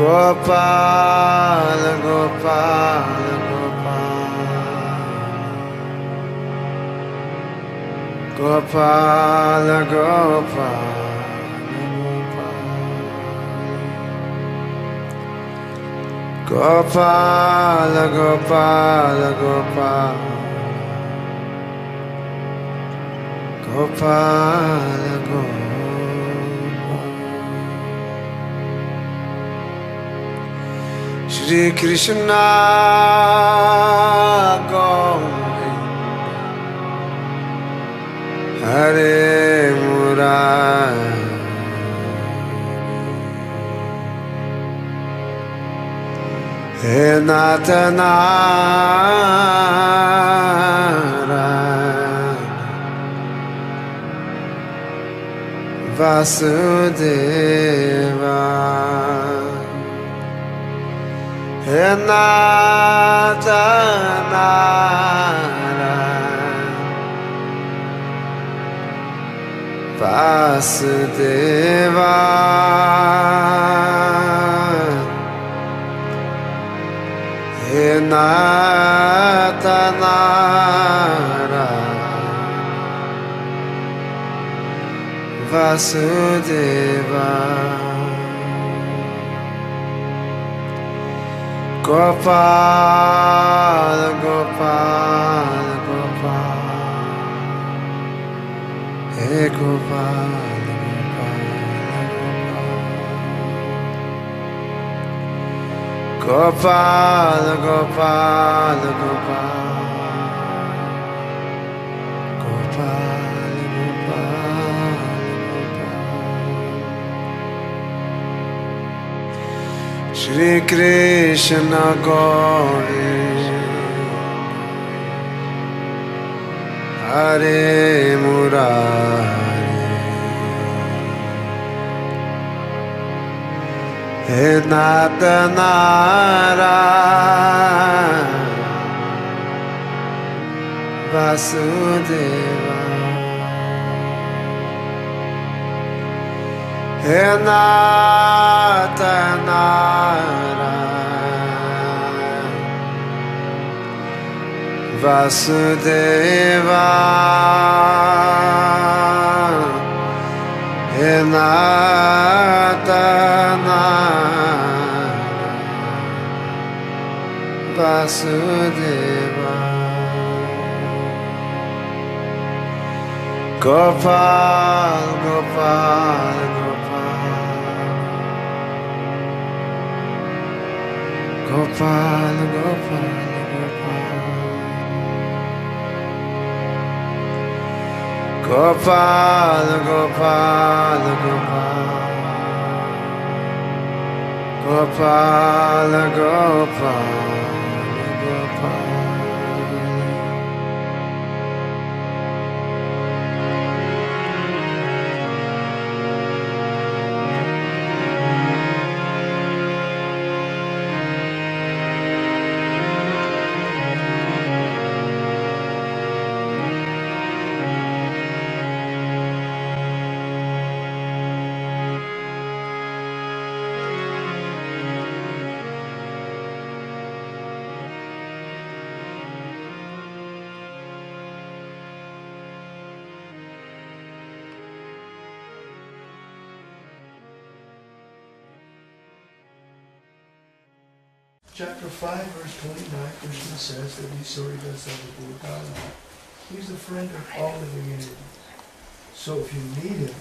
Gopala, Gopala, Gopala, Gopala, Gopala. Gopala, Gopala, Gopala, Gopala, Gopala. Shri Krishna Govinda Hare Murari He Nata Narayana Vasudeva He Nata Narayana Vasudeva He Nata Narayana Vasudeva Gopala, Gopala, Gopala, He Gopala, Gopala, Gopala, Gopala, Gopala, Gopala. Shri Krishna Govinda Hare Murari He Nata Narayana Vasudeva He Nata Narayana Vasudeva He Nata Narayana Vasudeva Gopal, Gopal, Gopal, Gopal, Gopal, Gopal, Gopal, Gopal, Gopal. Chapter 5, verse 29, Krishna says that he's sorry does have a Bhutana. He's the friend of all living entities. So if you need him,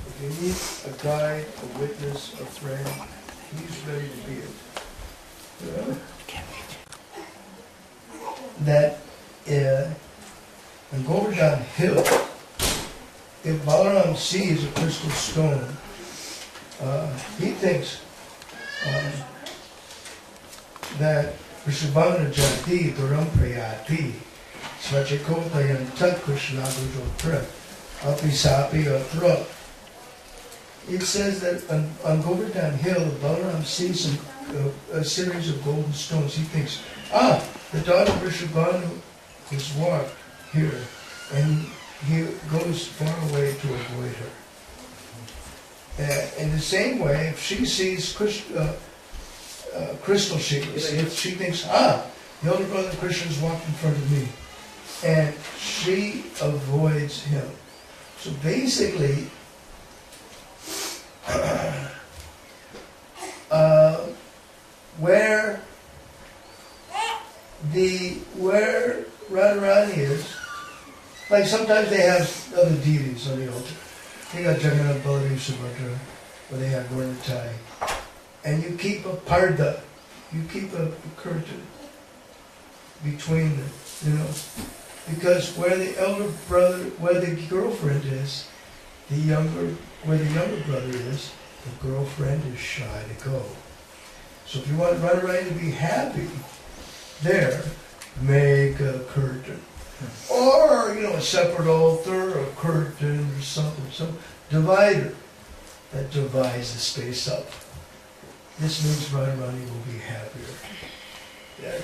if you need a guide, a witness, a friend, he's ready to be it. That on Govardhan Hill, if Balaram sees a crystal stone, he thinks that Vrishabhana Jati Duram Prayati Svachakotayan Tat Krishna Gujotra Api Sapi Atra. It says that on Govardhan Hill, Balaram sees a series of golden stones. He thinks, the daughter of Vrishabhanu has walked here, and he goes far away to avoid her. In the same way, if she sees crystal shapeless. If she thinks, the elder brother Krishna's walked in front of me, and she avoids him. So basically, where Radharani is, like sometimes they have other deities on the altar. They got Jagannath, Baladev, Subhadra, or they have Varnatai. And you keep a parda, you keep a curtain between them, because where the elder brother, where the girlfriend is, where the younger brother is, the girlfriend is shy to go. So if you want Radharani to be happy there, make a curtain. Or, a separate altar, a curtain, or something, some divider that divides the space up. This means Radharani will be happier. Yeah,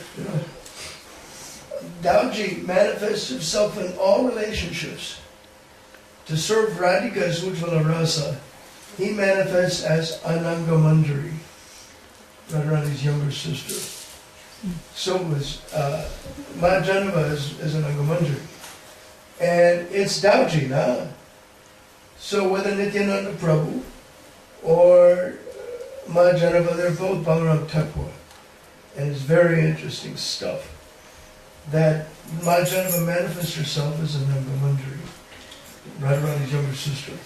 Dauji manifests himself in all relationships. To serve Radhika's Ujjvala Rasa, he manifests as Ananga Manjari, Radharani's younger sister. So was Mahajanava is Ananga Manjari. And it's Dauji now. So whether Nityananda Prabhu or Mahajanava, they're both Balaram Tattva. And it's very interesting stuff. That Mahajanava manifests herself as Ananga Manjari, Radharani's younger sister.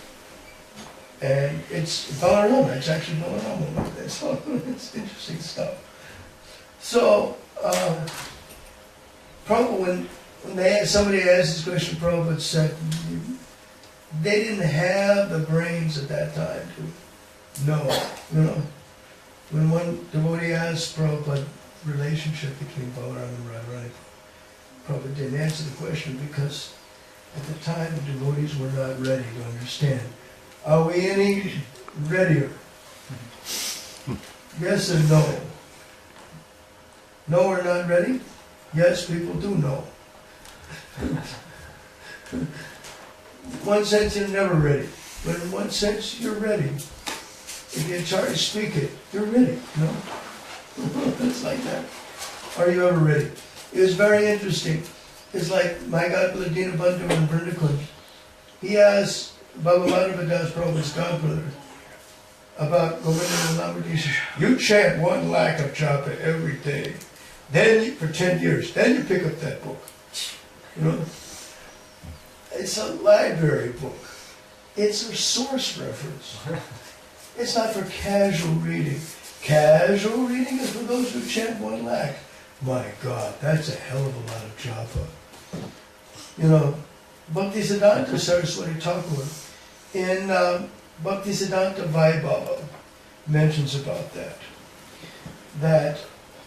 And it's Balarama, it's actually Balarama. So it's interesting stuff. So, Prabhupada, when somebody asked this question, Prabhupada said, they didn't have the brains at that time to know, When one devotee asked Prabhupada the relationship between Balaram and Radharani, Prabhupada didn't answer the question because at the time the devotees were not ready to understand. Are we any readier? Yes and no. No, we're not ready? Yes, people do know. In one sense, you're never ready. But in one sense, you're ready. If the Acharya speak it, you're ready. No? It's like that. Are you ever ready? It was very interesting. It's like my godbrother Dina Bandhu in Vrindakundi. He asked Baba Madhava Das Prabhupada's godbrother about Govinda and Lamberti. He says, you chant 1 lakh of japa every day. Then for 10 years, then you pick up that book. It's a library book. It's a source reference. It's not for casual reading. Casual reading is for those who chant 1 lakh. My God, that's a hell of a lot of japa. Bhakti Siddhanta Saraswati Thakur in Bhakti Siddhanta Vaibhava mentions about that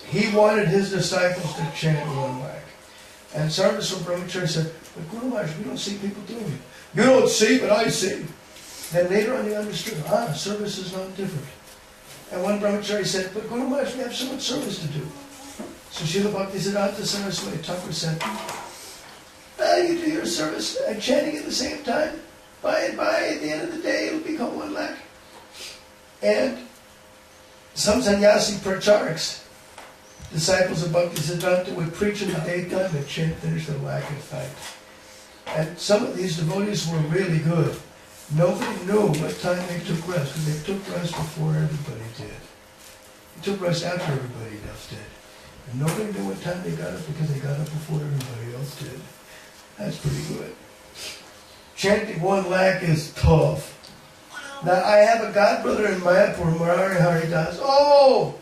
he wanted his disciples to chant 1 lakh. And Sarvasva Brahmacharya said, but Guru Maharaj, we don't see people doing it. You don't see, but I see. Then later on he understood, service is not different. And one Brahmachari said, but Guru Maharaj, we have so much service to do. So Srila Bhakti Siddhanta Saraswati Thakur said, you do your service and chanting at the same time. By and by, at the end of the day, it'll become 1 lakh. And some sannyasi pracharaks, disciples of Bhakti Siddhanta, would preach in the daytime and chant, finish the lakh at night. And some of these devotees were really good. Nobody knew what time they took rest, because they took rest before everybody did. They took rest after everybody else did. And nobody knew what time they got up, because they got up before everybody else did. That's pretty good. Chanting 1 lakh is tough. Now, I have a godbrother in Mayapur, Murari Haridas. Oh,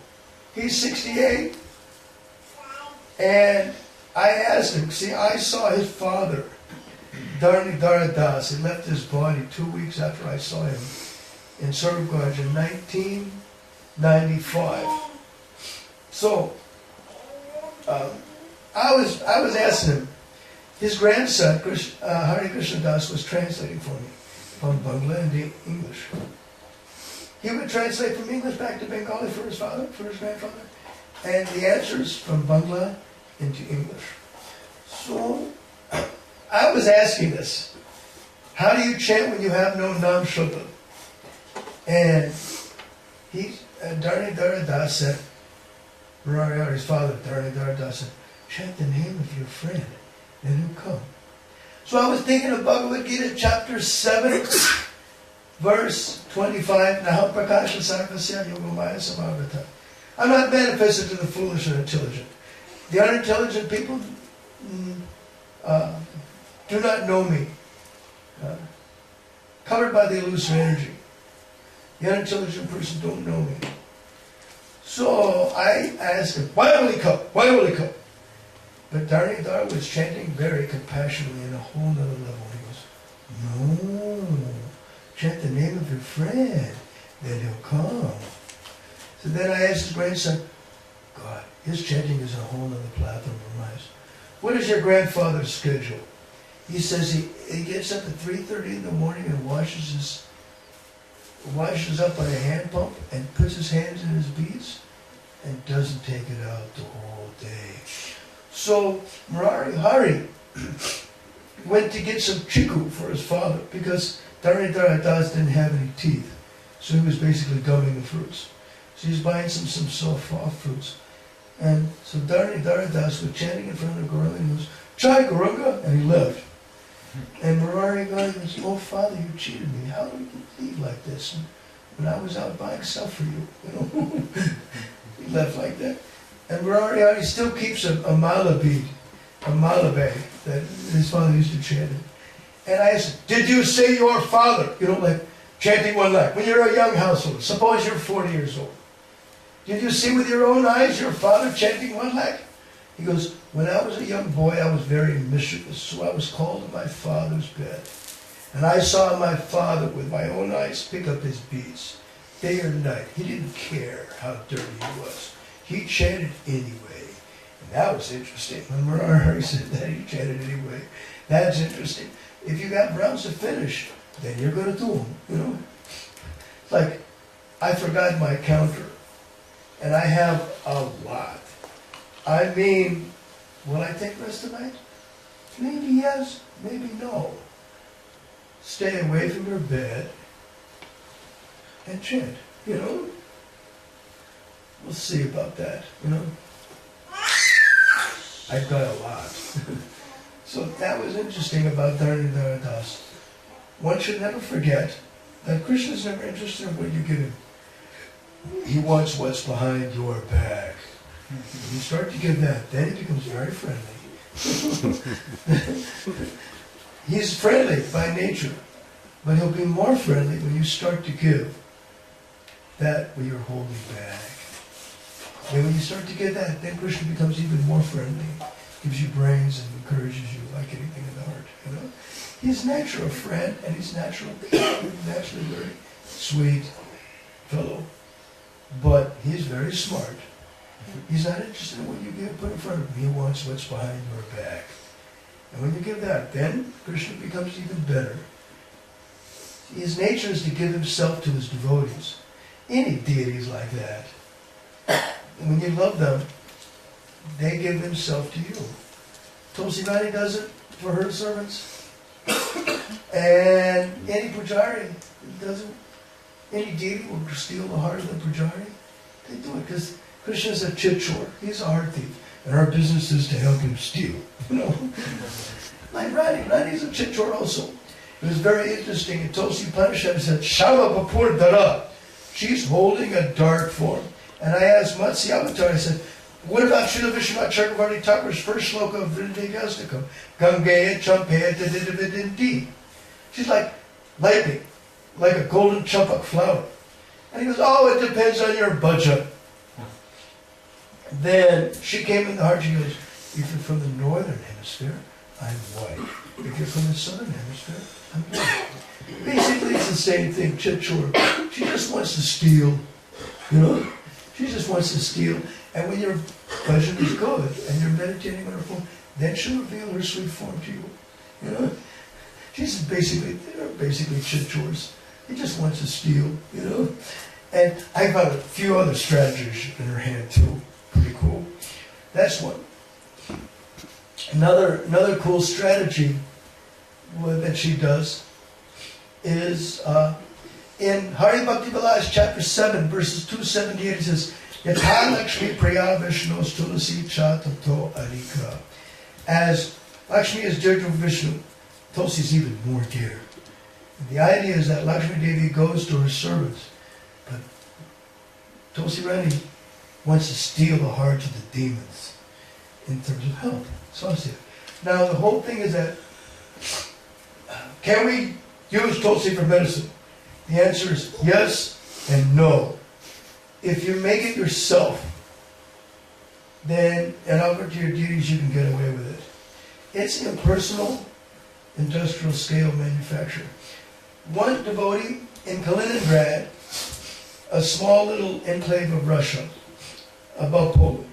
he's 68. And I asked him, see, I saw his father, Dharani Das. He left his body 2 weeks after I saw him in Surabgaj in 1995. So, I was asking him. His grandson, Hari Krishna Das, was translating for me from Bangla into English. He would translate from English back to Bengali for his father, for his grandfather, and the answers from Bangla into English. So, I was asking this. How do you chant when you have no Nam Shuddha? And Dharani Das said, Murari father, Dharanidhara Das, said, chant the name of your friend, then he'll come. So I was thinking of Bhagavad Gita, chapter 7, verse 25, Naham Prakasha Sarvasya Yogamaya Samavata. I'm not manifested to the foolish and intelligent. The unintelligent people do not know me. Covered by the illusory energy. The unintelligent person don't know me. So I asked him, why will he come? Why will he come? But Dharanidhara was chanting very compassionately in a whole other level. He goes, no, chant the name of your friend, then he'll come. So then I asked his grandson, God, his chanting is a whole other platform of mine. What is your grandfather's schedule? He says he gets up at 3:30 in the morning and washes up on a hand pump and puts his hands in his beads and doesn't take it out the whole day. So Murari Hari went to get some chiku for his father because Dharanidhara Das didn't have any teeth. So he was basically gumming the fruits. So he's buying some soft fruits. And so Dharanidhara Das was chanting in front of Gurunga and he goes, Jai Gurunga, and he left. And Murari Hari goes, oh father, you cheated me. How did you leave like this? When I was out buying stuff for you, He left like that. And Murari Hari still keeps a mala bead, a mala bag that his father used to chant in. And I asked him, did you say your father? Like chanting one line. When you're a young householder, suppose you're 40 years old. Did you see with your own eyes your father chanting one line? He goes, when I was a young boy, I was very mischievous, so I was called to my father's bed. And I saw my father with my own eyes pick up his beads, day or night. He didn't care how dirty he was. He chanted anyway. And that was interesting. When Murari Hari said that, he chanted anyway. That's interesting. If you got rounds to finish, then you're going to do them, Like, I forgot my counter. And I have a lot. I mean, will I take rest tonight? Maybe yes, maybe no. Stay away from your bed and chant, We'll see about that, I've got a lot. So that was interesting about Dharanidhara Das. One should never forget that Krishna is never interested in what you give him. He wants what's behind your back. When you start to give that, then he becomes very friendly. He's friendly by nature, but he'll be more friendly when you start to give that what you're holding back. And when you start to get that, then Krishna becomes even more friendly, gives you brains and encourages you like anything in the heart. He's naturally a friend, and he's naturally very sweet fellow, but he's very smart. He's not interested in what you put in front of him. He wants what's behind your back. And when you give that, then Krishna becomes even better. His nature is to give himself to his devotees. Any deity is like that. And when you love them, they give themselves to you. Tulsi Rani does it for her servants. And any pujari does it. Any deity will steal the heart of the pujari. They do it because Krishna is a chitchor. He's a heart thief. And our business is to help him steal. Like Rani's a chitchor also. It was very interesting. In Tulsi Upanishad said, Shava Bapur Dara. She's holding a dart form. And I asked Matsya Avatar, I said, what about Srila Vishwanath Chakravarti Thakur's first sloka of Vridavyastikam? Gangeya Champeya Didividindi. She's like lightning, like a golden champak flower. And he goes, oh, it depends on your budget. Then she came in the heart, she goes, if you're from the northern hemisphere, I'm white. If you're from the southern hemisphere, I'm black. Basically, it's the same thing, chitchor. She just wants to steal, She just wants to steal. And when your bhajan is good and you're meditating on her form, then she'll reveal her sweet form to you. She's they're basically chitchors. He just wants to steal, And I got a few other strategies in her hand too. Pretty cool. That's one. Another cool strategy that she does is in Hari Bhakti Vilas chapter 7 verses 278 it says, Yatha Lakshmi Priya Vishnu's Tulasi Cha Tato Arika. As Lakshmi is dear to Vishnu, Tulsi is even more dear. And the idea is that Lakshmi Devi goes to her servants, but Tulsi Rani wants to steal the hearts of the demons in terms of health. Swastika. Now the whole thing is that, can we use Tulsi for medicine? The answer is yes and no. If you make it yourself, then, and offer to your deities, you can get away with it. It's impersonal, industrial scale manufacture. One devotee in Kaliningrad, a small little enclave of Russia, above Poland,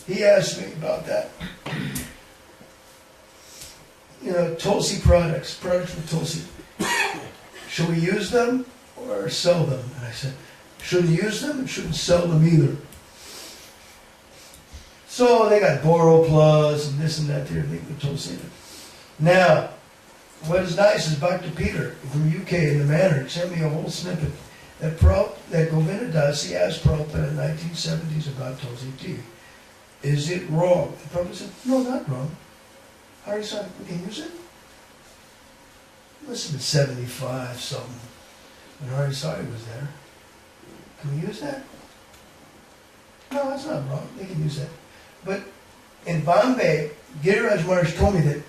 he asked me about that. You know, Tulsi products with Tulsi. Should we use them or sell them? And I said, shouldn't use them and shouldn't sell them either. So they got Boro Plus and this and that there, they with Tulsi. Now, what is nice is Bhakti Peter from UK in the Manor sent me a whole snippet that Govinda Dasi asked Prabhupada in the 1970s about Tulsi tea. Is it wrong? The Prabhupada said, no, not wrong. Hari Sai, we can use it? It must have been 75 something when Hari Sai was there. Can we use that? No, that's not wrong. They can use that. But in Bombay, Giriraj Maharaj told me that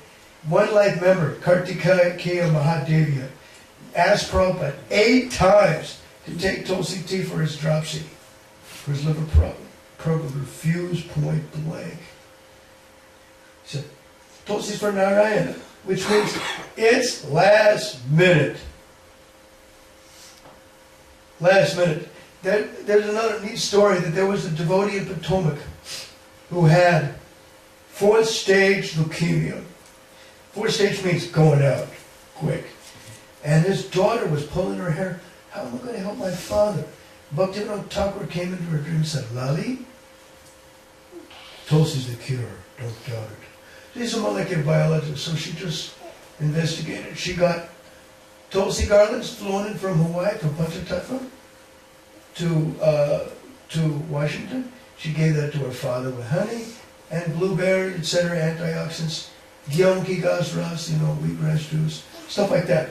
one life member, Kartikeya Mahadevya, asked Prabhupada 8 times to take Tulsi tea for his dropsy, for his liver problem. Prabhupada refused point blank. He said, Tulsi's for Narayana, which means it's last minute. Last minute. There's another neat story that there was a devotee in Potomac who had 4th stage leukemia. 4th stage means going out quick. And his daughter was pulling her hair. How am I going to help my father? Bhaktivinoda Thakur came into her dream and said, Lali, Tulsi's the cure. Don't doubt it. She's a molecular biologist, so she just investigated. She got Tulsi garlands flown in from Hawaii, from Panchatattva, to Washington. She gave that to her father with honey and blueberry, etc., antioxidants, gyonki gasras, wheatgrass juice, stuff like that.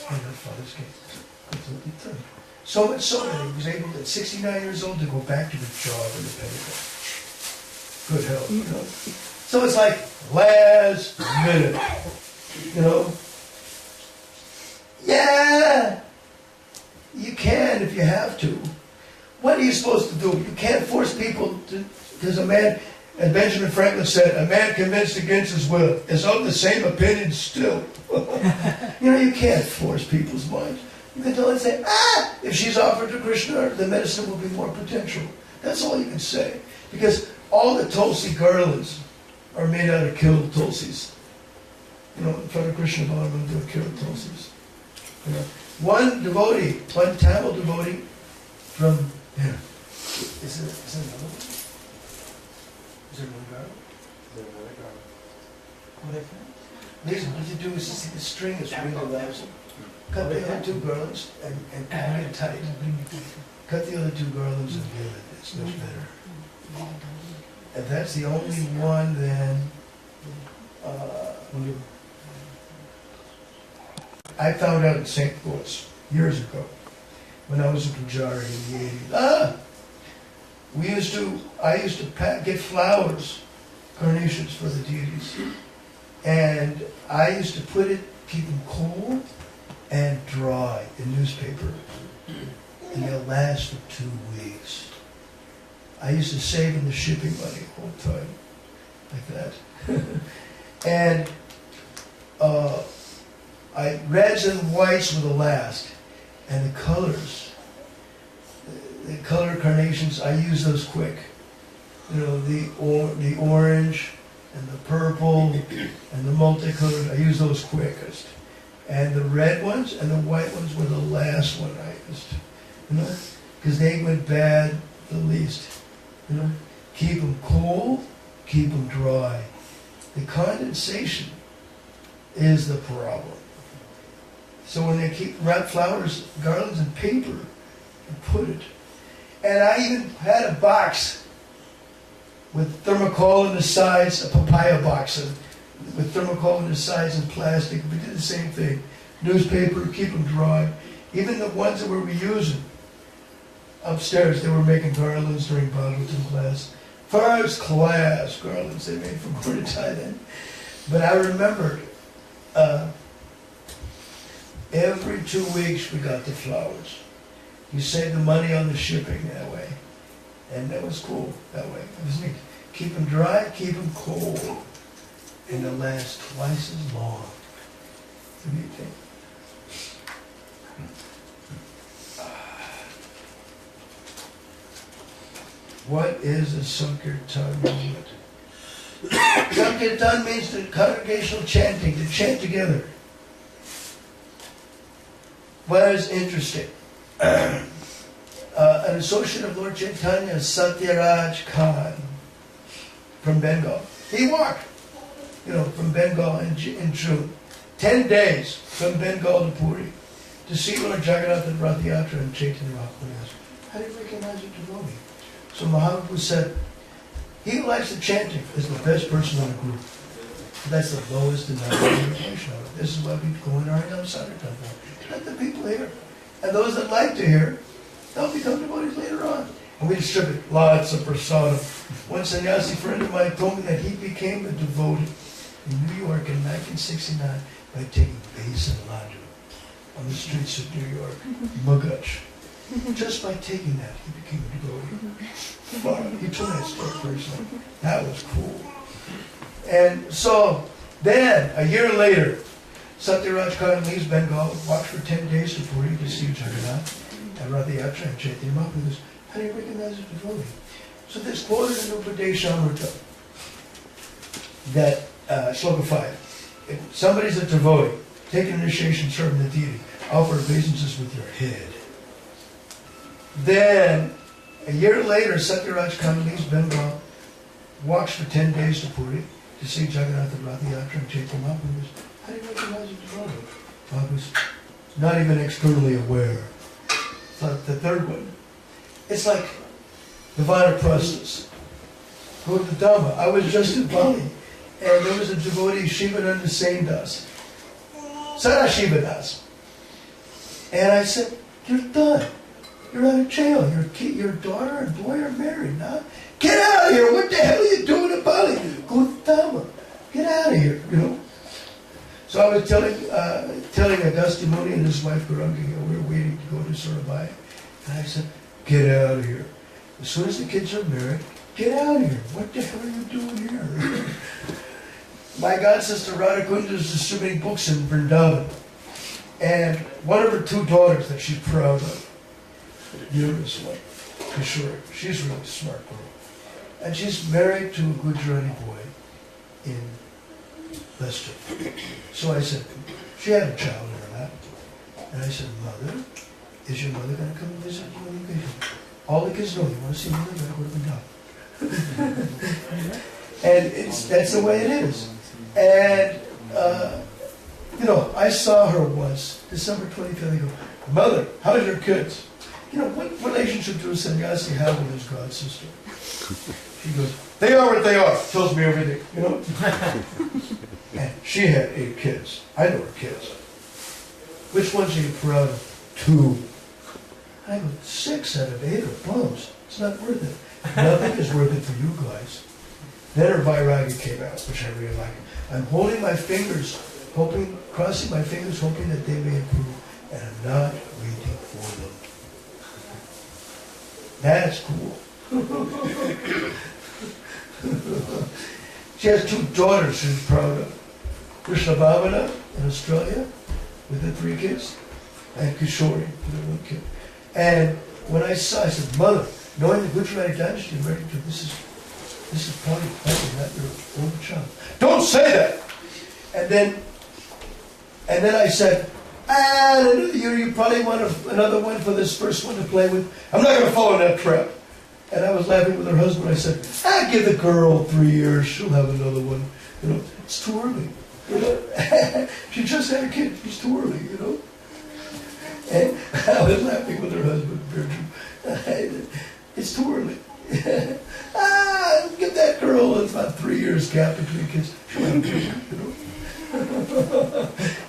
And her father's case completely turned. So much so that he was able, at 69 years old, to go back to his job independently. Good health, So it's like last minute, Yeah, you can if you have to. What are you supposed to do? You can't force people to, because a man, as Benjamin Franklin said, a man convinced against his will is of the same opinion still. You can't force people's minds. You can tell them, say, if she's offered to Krishna, the medicine will be more potential. That's all you can say. Because all the Tulsi garlands are made out of killed Tulsis. In front of Krishna Balaram, they were killed Tulsis. One devotee, one Tamil devotee from, is it another one? Is there another garland? There's another garland. What you do is you see the string is really lousy. Cut the other 2 garlands and bring it tight. Cut the other 2 garlands and give it. It's much better. If that's the only one, then I found out in St. Louis years ago when I was a pujari in the 80s. I used to get flowers, carnations for the deities, and I used to keep them cold and dry in newspaper, and they'll last for 2 weeks. I used to save in the shipping money all the time, like that. And reds and whites were the last, and the colors, the color carnations, I use those quick. The orange and the purple and the multicolored, I use those quickest. And the red ones and the white ones were the last one I used, because they went bad the least. Keep them cool, keep them dry. The condensation is the problem. So when they wrap flowers, garlands in paper and put it, And I even had a box with thermocol in the sides, a papaya box with thermocol in the sides and plastic. We did the same thing. Newspaper, keep them dry. Even the ones that we were using upstairs, they were making garlands during Bhagavatam class. First class garlands they made from Gurudhara then. But I remembered every 2 weeks we got the flowers. You saved the money on the shipping that way. And that was cool that way. It was neat. Keep them dry, keep them cold. And they'll last twice as long. What do you think? What is a Sankirtan movement? Sankirtan means the congregational chanting, to chant together. What is interesting? An associate of Lord Chaitanya, Satyaraj Khan, from Bengal. He walked, from Bengal in June. 10 days from Bengal to Puri to see Lord Jagannath at Rath Yatra and Chaitanya Mahaprabhu. How do you recognize a devotee? So Mahaprabhu said, he who likes the chanting is the best person on the group. That's the lowest denomination of it. This is why people go in our Harinam Sankirtan for. Let the people hear. And those that like to hear, they'll become devotees later on. And we distribute lots of prasadam. One sannyasi friend of mine told me that he became a devotee in New York in 1969 by taking base and laddu on the streets of New York, Mugach. Just by taking that, he became a devotee. He told me that story personally. That was cool. And so, then, a year later, Satyaraj Khan leaves Bengal, walks for 10 days to Puri to see Jagannath and Rath Yatra and Chaitanya Mahaprabhu. Goes, how do you recognize a devotee? So this quoted in Upadeshamrita, that Shloka 5. If somebody's a devotee, take an initiation, serve the deity, offer obeisances with your head. Then, a year later, Satyaraj Khan leaves Bengal, walks for 10 days to Puri to see Jagannath and Rath Yatra and Chaitanya Mahaprabhu. How do you recognize a devotee? Mahaprabhu's not even externally aware. So the third one. It's like Divine Prastas. Go to the Dhamma. I was just in Bali, and there was a devotee, Shivananda Saindas, Sadashivadas. And I said, you're done. You're out of jail. Your daughter and boy are married now. Get out of here. What the hell are you doing in Bali? Go to the Dhamma. Get out of here, So I was telling Agastya Muni and his wife Gauranga, we were waiting to go to Surabaya. And I said, get out of here. As soon as the kids are married, get out of here. What the hell are you doing here? My god sister Radhakunda is distributing books in Vrindavan. And one of her 2 daughters that she's proud of, Yura's one, Kishore, she's a really smart girl. And she's married to a Gujarati boy in Leicester. So I said, she had a child in her lap. And I said, Mother, is your mother going to come and visit you on vacation? All the kids know, you want to see mother, you got to go to Vrindavan. And that's the way it is. And, I saw her once, December 25th, I go, Mother, how's your kids? What relationship do a sannyasi have with his god sister? She goes, they are what they are. Tells me everything, And she had 8 kids. I know her kids. Which ones are you proud of? 2. I go, 6 out of 8 are bums. It's not worth it. Nothing is worth it for you guys. Then her Vairagi came out, which I really like. I'm holding my fingers, crossing my fingers, hoping that they may improve, and I'm not waiting for them. That's cool. She has 2 daughters she's proud of. Krishna Bhavana in Australia with the 3 kids, and Kishori with the 1 kid. And when I said, Mother, knowing the Gujarati dynasty, this is probably better, not your own child. Don't say that! And then I said, you probably want another one for this first one to play with. I'm not going to follow that trap. And I was laughing with her husband. I said, give the girl 3 years. She'll have another one. It's too early. She just had a kid. It's too early, And I was laughing with her husband, It's too early. Give that girl, it's about 3 years gap between kids.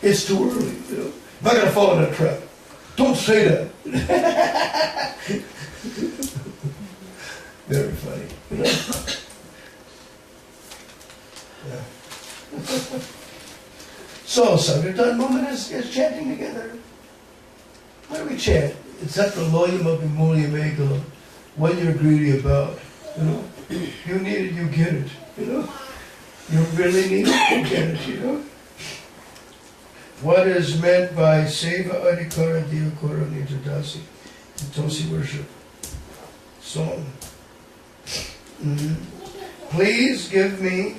It's too early, I'm not going to fall in that trap. Don't say that. Very funny, Yeah. So, Sankirtan movement is chanting together. What do we chant? It's at the loyum of Imulya Megala. What you're greedy about, You need it, you get it, You really need it, you get it, What is meant by Seva Adhikara Diyakara Nitradasi? Tosi worship. Song. Please give me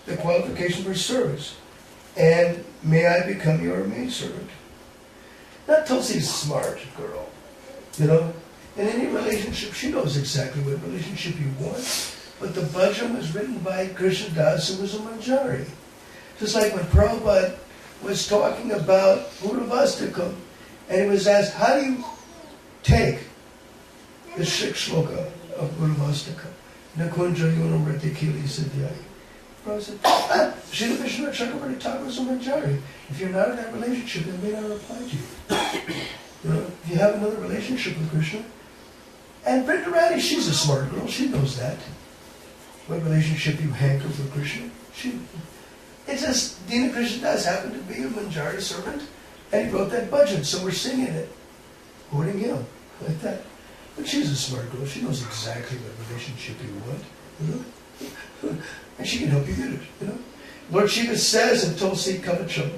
the qualification for service, and may I become your maidservant. Now Tulsi's smart girl, In any relationship, she knows exactly what relationship you want. But the bhajan was written by Krishna Das, who was a Manjari. Just like when Prabhupada was talking about Guruvastakam, and he was asked, how do you take the shloka of Guruvastakam? Nakunja Yona Ratikili Siddhyai. Prabhupada said, Srila Vishnu Chakravarti Thakur is a Manjari. If you're not in that relationship, then may not apply to you. If you have another relationship with Krishna, and Vrindarani, she's a smart girl. She knows that. What relationship you hanker for Krishna. It's just, Dina Krishna Das happened to be a Manjari servant, and he wrote that bhajan, so we're singing it. Quoting him, like that. But she's a smart girl. She knows exactly what relationship you want, And she can help you get it, Lord Shiva says in Tulsi Kavacham,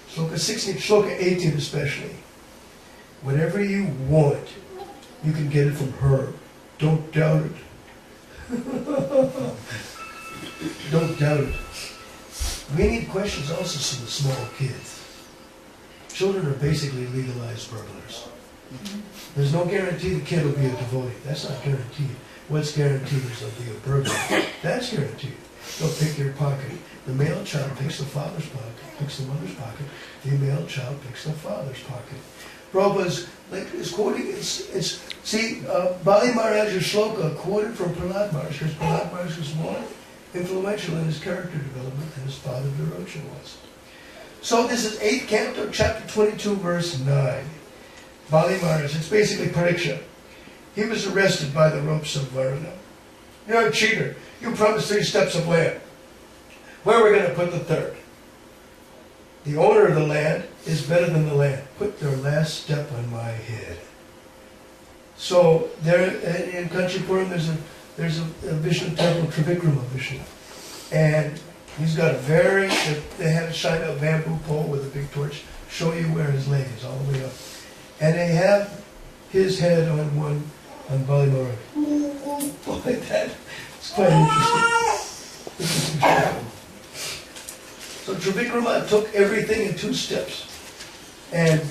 Shloka 16, Shloka 18 especially, whatever you want, you can get it from her. Don't doubt it. Don't doubt it. We need questions also from the small kids. Children are basically legalized burglars. There's no guarantee the kid will be a devotee. That's not guaranteed. What's guaranteed is they'll be a burglar. That's guaranteed. They'll pick your pocket. The male child picks the father's pocket, picks the mother's pocket. The male child picks the father's pocket. Prabhupada is quoting, Bali Maharaj's shloka quoted from Prahlad Maharaj, because Prahlad Maharaj was more influential in his character development than his father Virocha was. So this is 8th canto, chapter 22, verse 9. Bali Maharaj, it's basically Pariksha. He was arrested by the ropes of Varuna. You're a cheater. You promised 3 steps of land. Where are we going to put the 3rd? The owner of the land is better than the land. Put their last step on my head. So there in Kanchipuram there's a Vishnu temple, Trivikrama Vishnu. And he's got they had to shine a bamboo pole with a big torch, show you where his leg is, all the way up. And they have his head on Bali Maharaj. Like that. It's quite interesting. So Trivikrama took everything in 2 steps. And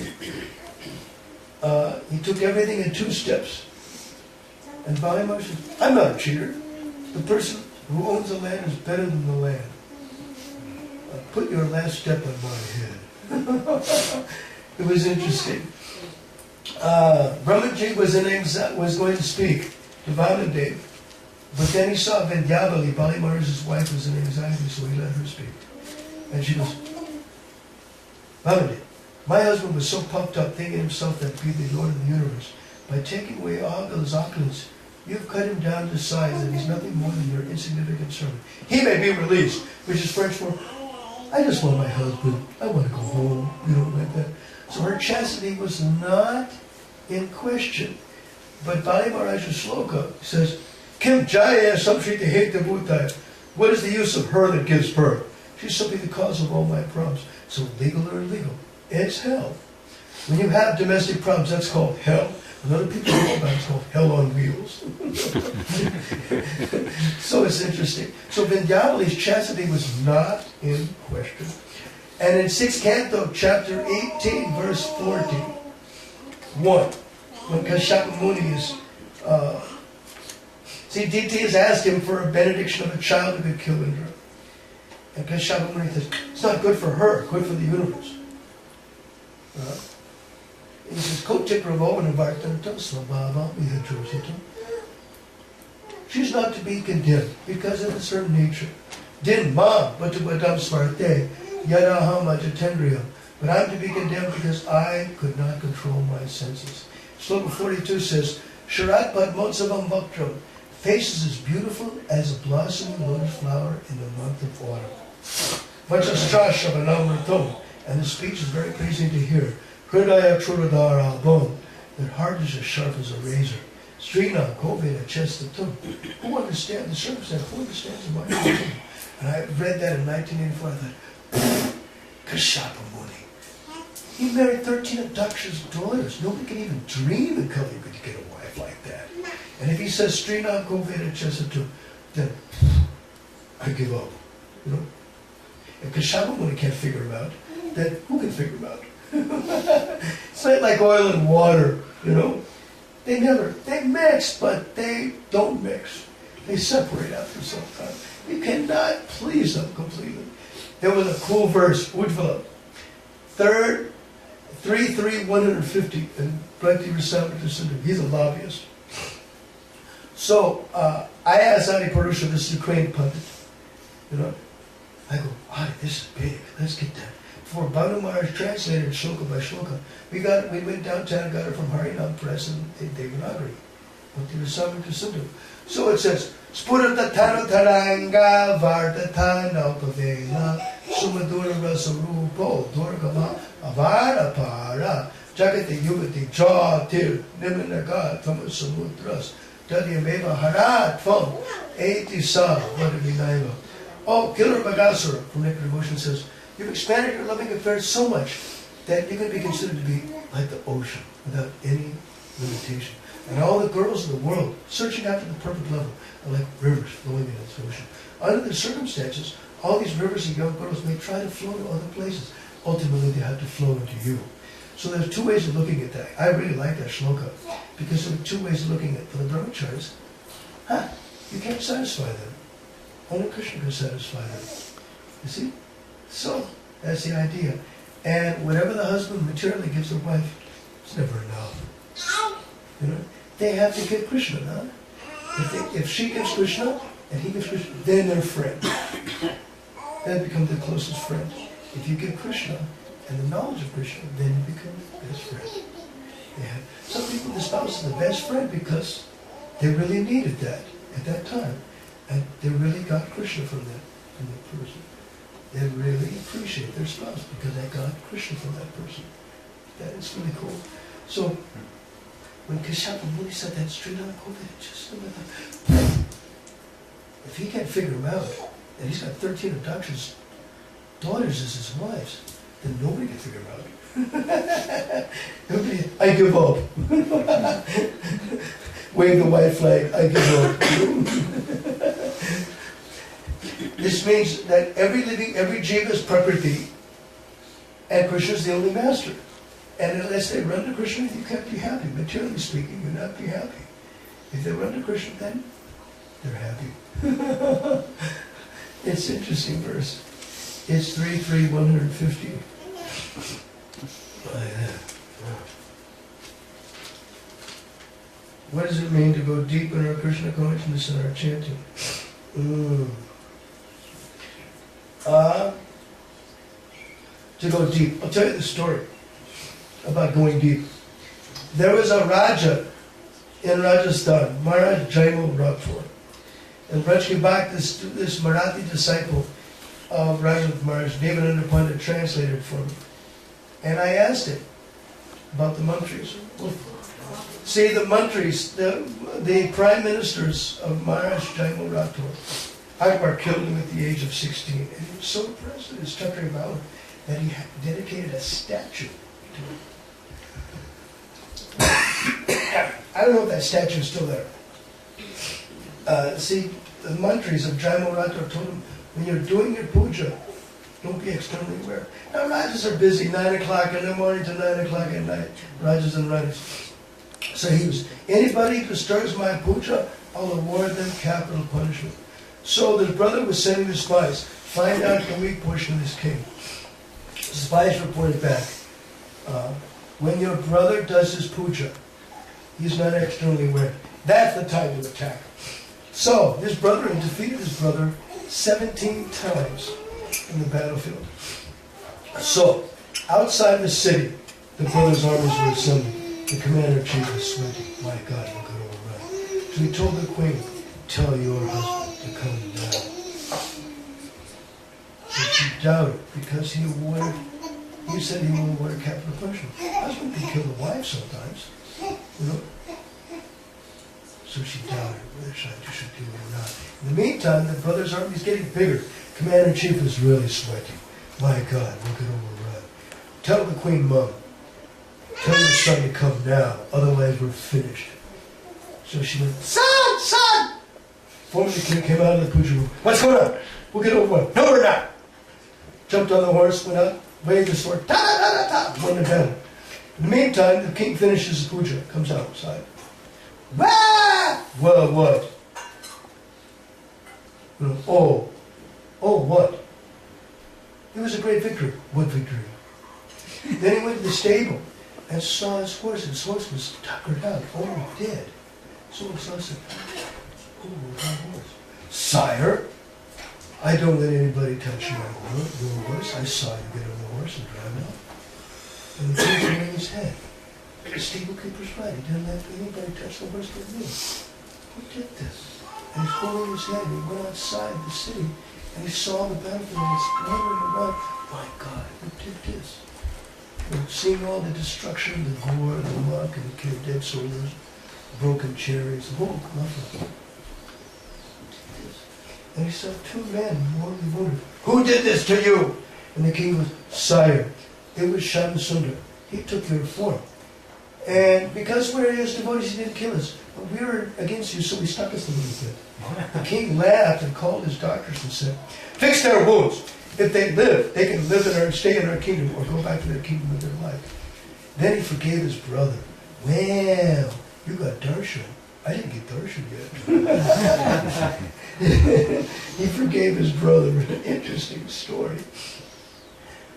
he took everything in 2 steps. And Bali Maharaj said, I'm not a cheater. The person who owns the land is better than the land. Put your last step on my head. It was interesting. Brahmaji was going to speak to Vamadev, but then he saw Vidyavali, Bali Maharaj's wife, was in anxiety, so he let her speak. And she goes, Vamadev, my husband was so pumped up thinking himself that he'd be the Lord of the universe. By taking away all his opulence, you've cut him down to size, and he's nothing more than your insignificant servant. He may be released, which is French for, I just want my husband, I want to go home, like that. So her chastity was not in question. But Bali Maharaj's shloka says, Kim Jaya Samshrita Hekta Bhutaya. What is the use of her that gives birth? She's simply the cause of all my problems. So legal or illegal, it's hell. When you have domestic problems, that's called hell. When other people know about it, it's called hell on wheels. So it's interesting. So Vidyavali's chastity was not in question. And in 6th canto, chapter 18, verse 14, 1, when Kashyapa Muni is, Diti has asked him for a benediction of a child who could kill Indra. And Kashyapa Muni says, it's not good for her, good for the universe. He says, Kotik Ravovan Vartantam Svabhava Mihajosita. She's not to be condemned because of her nature. Din ma batubadam svarte yadaham ajatendriyam. But I'm to be condemned because I could not control my senses. Sloka 42 says, Sharat Padmotsavam Bhaktram, faces as beautiful as a blossoming lotus flower in the month of autumn. Vachastashavanamritam, and the speech is very pleasing to hear. Hridaya Truradara bone, that heart is as sharp as a razor. Strina Koveda Chestatum. Who understands the circumstance? Who understands the mind? And I read that in 1984. I thought, Kashyapa Muni. He married 13 of Daksha's daughters. Nobody can even dream in Kali Yuga to get a wife like that. And if he says Strina Koveda Chestatum, then I give up. You know? If Kashyapa Muni can't figure him out, then who can figure him out? It's like oil and water, you know. They mix, but they don't mix. They separate after some time. You cannot please them completely. There was a cool verse, Ujvala, 3:150, and Bhakti Visrambha Madhava. He's a lobbyist. So I asked Adi Purusha, this Ukraine pundit, you know, I go, Adi, this is big. Let's get that. For Bhanu Maharaj translated shloka by shloka, we went downtown and got it from Harinam Press in Devanagari. Bhakti Visrambha Madhava. So it says, Spurata Tano Taranga Vartatana Pavela Sumadura Rasarupo Durgama Avara Para Jagati Yugati Jatir Niminaga Tamasamudras Dadyameva Harat Fum Etisa Vadavinaiva. Oh, Killer Bagasura from Nectar Devotion says, you've expanded your loving affairs so much that you're going to be considered to be like the ocean without any limitation. And all the girls in the world searching after the perfect level are like rivers flowing in this ocean. Under the circumstances, all these rivers and young girls may try to flow to other places. Ultimately, they have to flow into you. So there's two ways of looking at that. I really like that shloka because there are two ways of looking at it. For the brahmacharis, you can't satisfy them. Only Krishna can satisfy them. You see? So, that's the idea. And whatever the husband materially gives the wife, it's never enough. You know? They have to give Krishna, huh? If she gives Krishna, and he gives Krishna, then they're friends. Then become the closest friends. If you give Krishna, and the knowledge of Krishna, then you become best friends. Some people, the spouse is the best friend because they really needed that at that time. And they really got Krishna from that person. They really appreciate their spouse because they got Krishna from that person. That is really cool. So, when Kashyapa Muni said that straight out of COVID, if he can't figure him out, and he's got 13 of Daksha's daughters as his wives, then nobody can figure him out. I give up. Wave the white flag, I give up. This means that every jiva is prakriti, and Krishna is the only master. And unless they run to Krishna, you can't be happy. Materially speaking, you'll not be happy. If they run to Krishna, then they're happy. It's an interesting verse. It's 3:150. What does it mean to go deep in our Krishna consciousness and our chanting? To go deep. I'll tell you the story about going deep. There was a Raja in Rajasthan, Maharaj Jaimo Rathore. And Rajki Bhakt, this Marathi disciple of Raja Maharaj, Devananda Pandit translated for me. And I asked him about the mantris. See, the mantris, the prime ministers of Maharaj Jaimo Rathore, Akbar killed him at the age of 16. And he was so impressed with his Chakra Bhava that he dedicated a statue to him. I don't know if that statue is still there. See, the mantris of Jaimo Rathore told him, when you're doing your puja, don't be externally aware. Now, Rajas are busy 9 o'clock in the morning to 9 o'clock at night. Rajas and Ranis. So anybody who disturbs my puja, I'll award them capital punishment. So the brother was sending the spies, find out the weak portion of this king. The spies reported back. When your brother does his puja, he's not externally aware. That's the time to attack. So, his brother had defeated his brother 17 times in the battlefield. So, outside the city, the brothers' armies were assembled. The commander-in-chief was sweating. My God, we're going to overrun. So he told the queen, tell your husband to come now. But she doubted, because he said he would wear capital punishment. Husband can kill the wife sometimes, you know. So she doubted whether she should do it or not. In the meantime, the brothers' army is getting bigger. Commander-in-chief is really sweating. My God, we're going to overrun. Tell the queen, Mom, tell your son to come now, otherwise we're finished. So she went, son! Formerly the king came out of the puja room. What's going on? We'll get overrun. No, we're not. Jumped on the horse, went out, waved the sword, ta-da-da-da-da, won the battle. In the meantime, the king finishes the puja, comes outside. Wah! Well, what? Oh, what? It was a great victory. What victory? Then he went to the stable and saw his horse. His horse was tuckered out, already dead. So exhausted. Oh, my horse. Sire, I don't let anybody touch your horse. I saw you get on the horse and drive off. And the king turned his head. The stable keeper's right. He didn't let anybody touch the horse but me. Who did this? And he's holding his head. And he went outside the city and he saw the battlefield and he's wandering around. My God, who did this? And seeing all the destruction, the gore, the muck, and the dead soldiers, broken chariots, the whole nothing. And he saw two men mortally wounded. Who did this to you? And the king goes, Sire, it was Shyam Sundar. He took your form. And because we're his devotees, he didn't kill us. But we were against you, so he stuck us a little bit. The king laughed and called his doctors and said, fix their wounds. If they live, they can live in our, stay in our kingdom or go back to their kingdom of their life. Then he forgave his brother. Well, you got darshan. I didn't get darshan yet. He forgave his brother. An interesting story.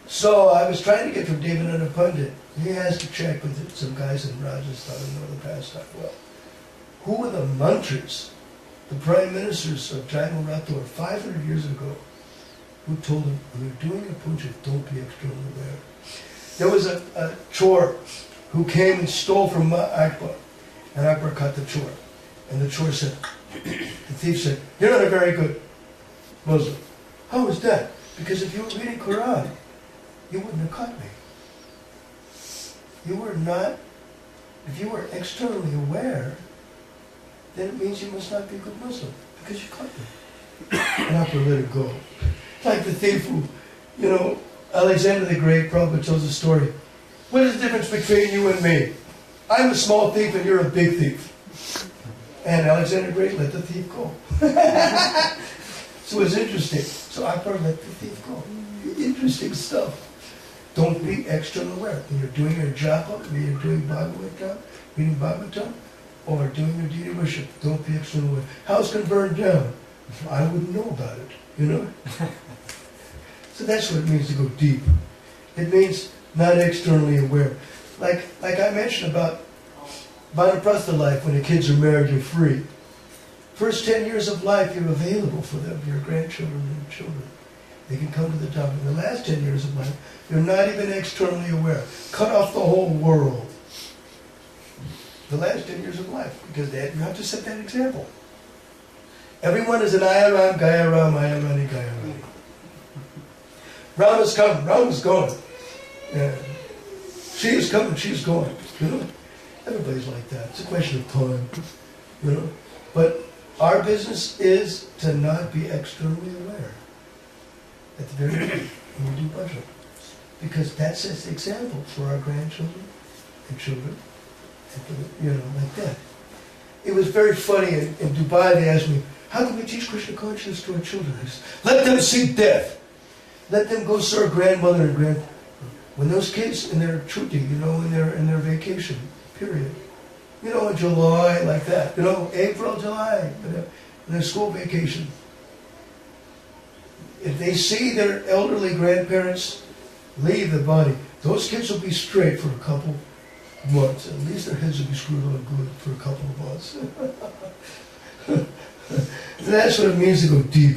So I was trying to get from Devananda Pandit. He has to check with some guys in Rajasthan who know the pastime well. Who were the mantras, the prime ministers of Jainal Rathore 500 years ago, who told him, when you're doing a puja, don't be externally aware. There was a chor who came and stole from Akbar, and Akbar caught the chor. And the chor said, the thief said, you're not a very good Muslim. How is that? Because if you were reading Quran, you wouldn't have caught me. You were not, if you were externally aware, then it means you must not be a good Muslim, because you caught me. And Akbar let it go. Like the thief who, Alexander the Great probably tells a story. What is the difference between you and me? I'm a small thief and you're a big thief. And Alexander the Great let the thief go. So it's interesting. So Akbar let the thief go. Interesting stuff. Don't be external aware. When you're doing your japa, when you're doing Bhagavatam, reading Bhagavatam, or doing your deity worship, don't be external aware. House can burn down. I wouldn't know about it, So that's what it means to go deep. It means not externally aware. Like I mentioned about Vanaprastha life, when the kids are married, you're free. First 10 years of life, you're available for them, your grandchildren and children. They can come to the top. In the last 10 years of life, you're not even externally aware. Cut off the whole world. The last 10 years of life, because you have to set that example. Everyone is an Ayaram, Gayaram, Ayarani, Gayarani. Rama's come, Rama's gone. Yeah. She is coming, she is going. Everybody's like that. It's a question of time. But our business is to not be externally aware. At the very beginning, when we do bhajan. Because that sets the example for our grandchildren and children. And for like that. It was very funny in Dubai. They asked me, how can we teach Krishna consciousness to our children? I said, let them see death. Let them go see our grandmother and grandfather. When those kids in their chutti, in their vacation period, in July, like that, April, July, in their school vacation, if they see their elderly grandparents leave the body, those kids will be straight for a couple months. At least their heads will be screwed on good for a couple of months. That's what it means to go deep.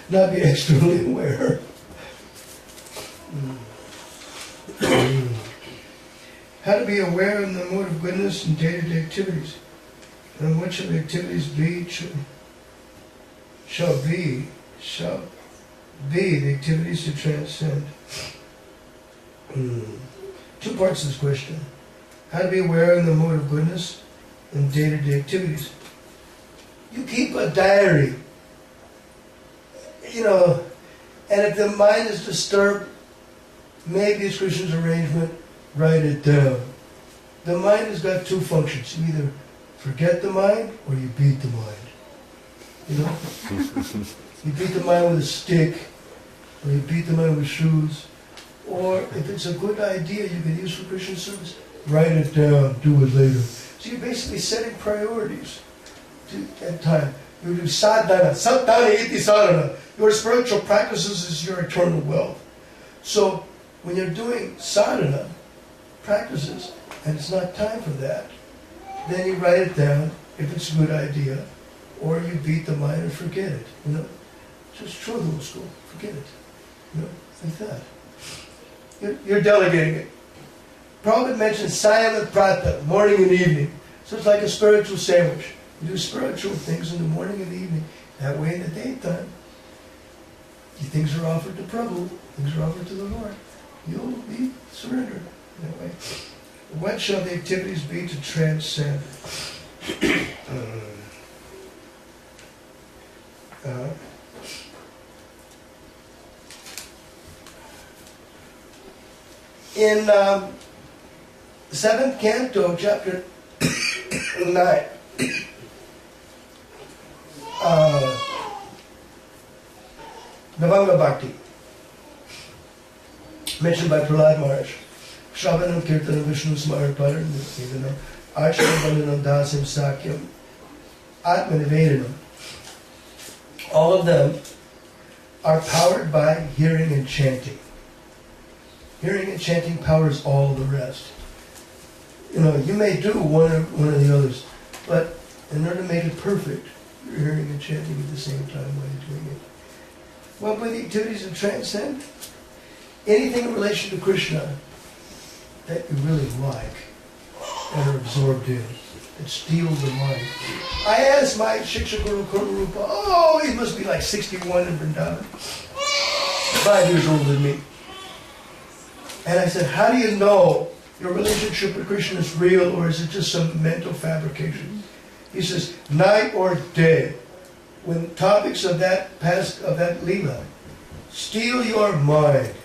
Not be externally aware. How to be aware in the mode of goodness in day-to-day activities. And what shall the activities be? Shall be the activities to transcend. 2 parts of this question. How to be aware in the mode of goodness in day-to-day activities. You keep a diary. And if the mind is disturbed, maybe it's Krishna's arrangement, write it down. The mind has got 2 functions. You either forget the mind or you beat the mind. You beat the mind with a stick, or you beat the mind with shoes. Or if it's a good idea you can use for Krishna service, write it down, do it later. So you're basically setting priorities at time. You do sadhana, sadhana iti sadhana. Your spiritual practices is your eternal wealth. So when you're doing sadhana practices, and it's not time for that, then you write it down if it's a good idea, or you beat the mind and forget it. Just throw the old school, forget it. Like that. You're delegating it. Prabhupada mentioned sayam and prata, morning and evening. So it's like a spiritual sandwich. You do spiritual things in the morning and the evening. That way in the daytime, things are offered to Prabhu, things are offered to the Lord. You'll be surrendered that way. What shall the activities be to transcend? In 7th canto, chapter 9, Navanga Bhakti, mentioned by Prahlad Maharaj. Shravanam Kirtanam Vishnu Smarparam Nivedanam Arshanavandanam Dasim Sakyam Atmanivedanam. All of them are powered by hearing and chanting. Hearing and chanting powers all the rest. You may do one of the others, but in order to make it perfect, you're hearing and chanting at the same time while you're doing it. What were the activities of transcend? Anything in relation to Krishna that you really like and are absorbed in, that steals the mind. I asked my Shiksha Guru Kururupa, he must be like 61 in Vrindavan, 5 years older than me. And I said, how do you know your relationship with Krishna is real, or is it just some mental fabrication? He says, night or day, when topics of that lila steal your mind,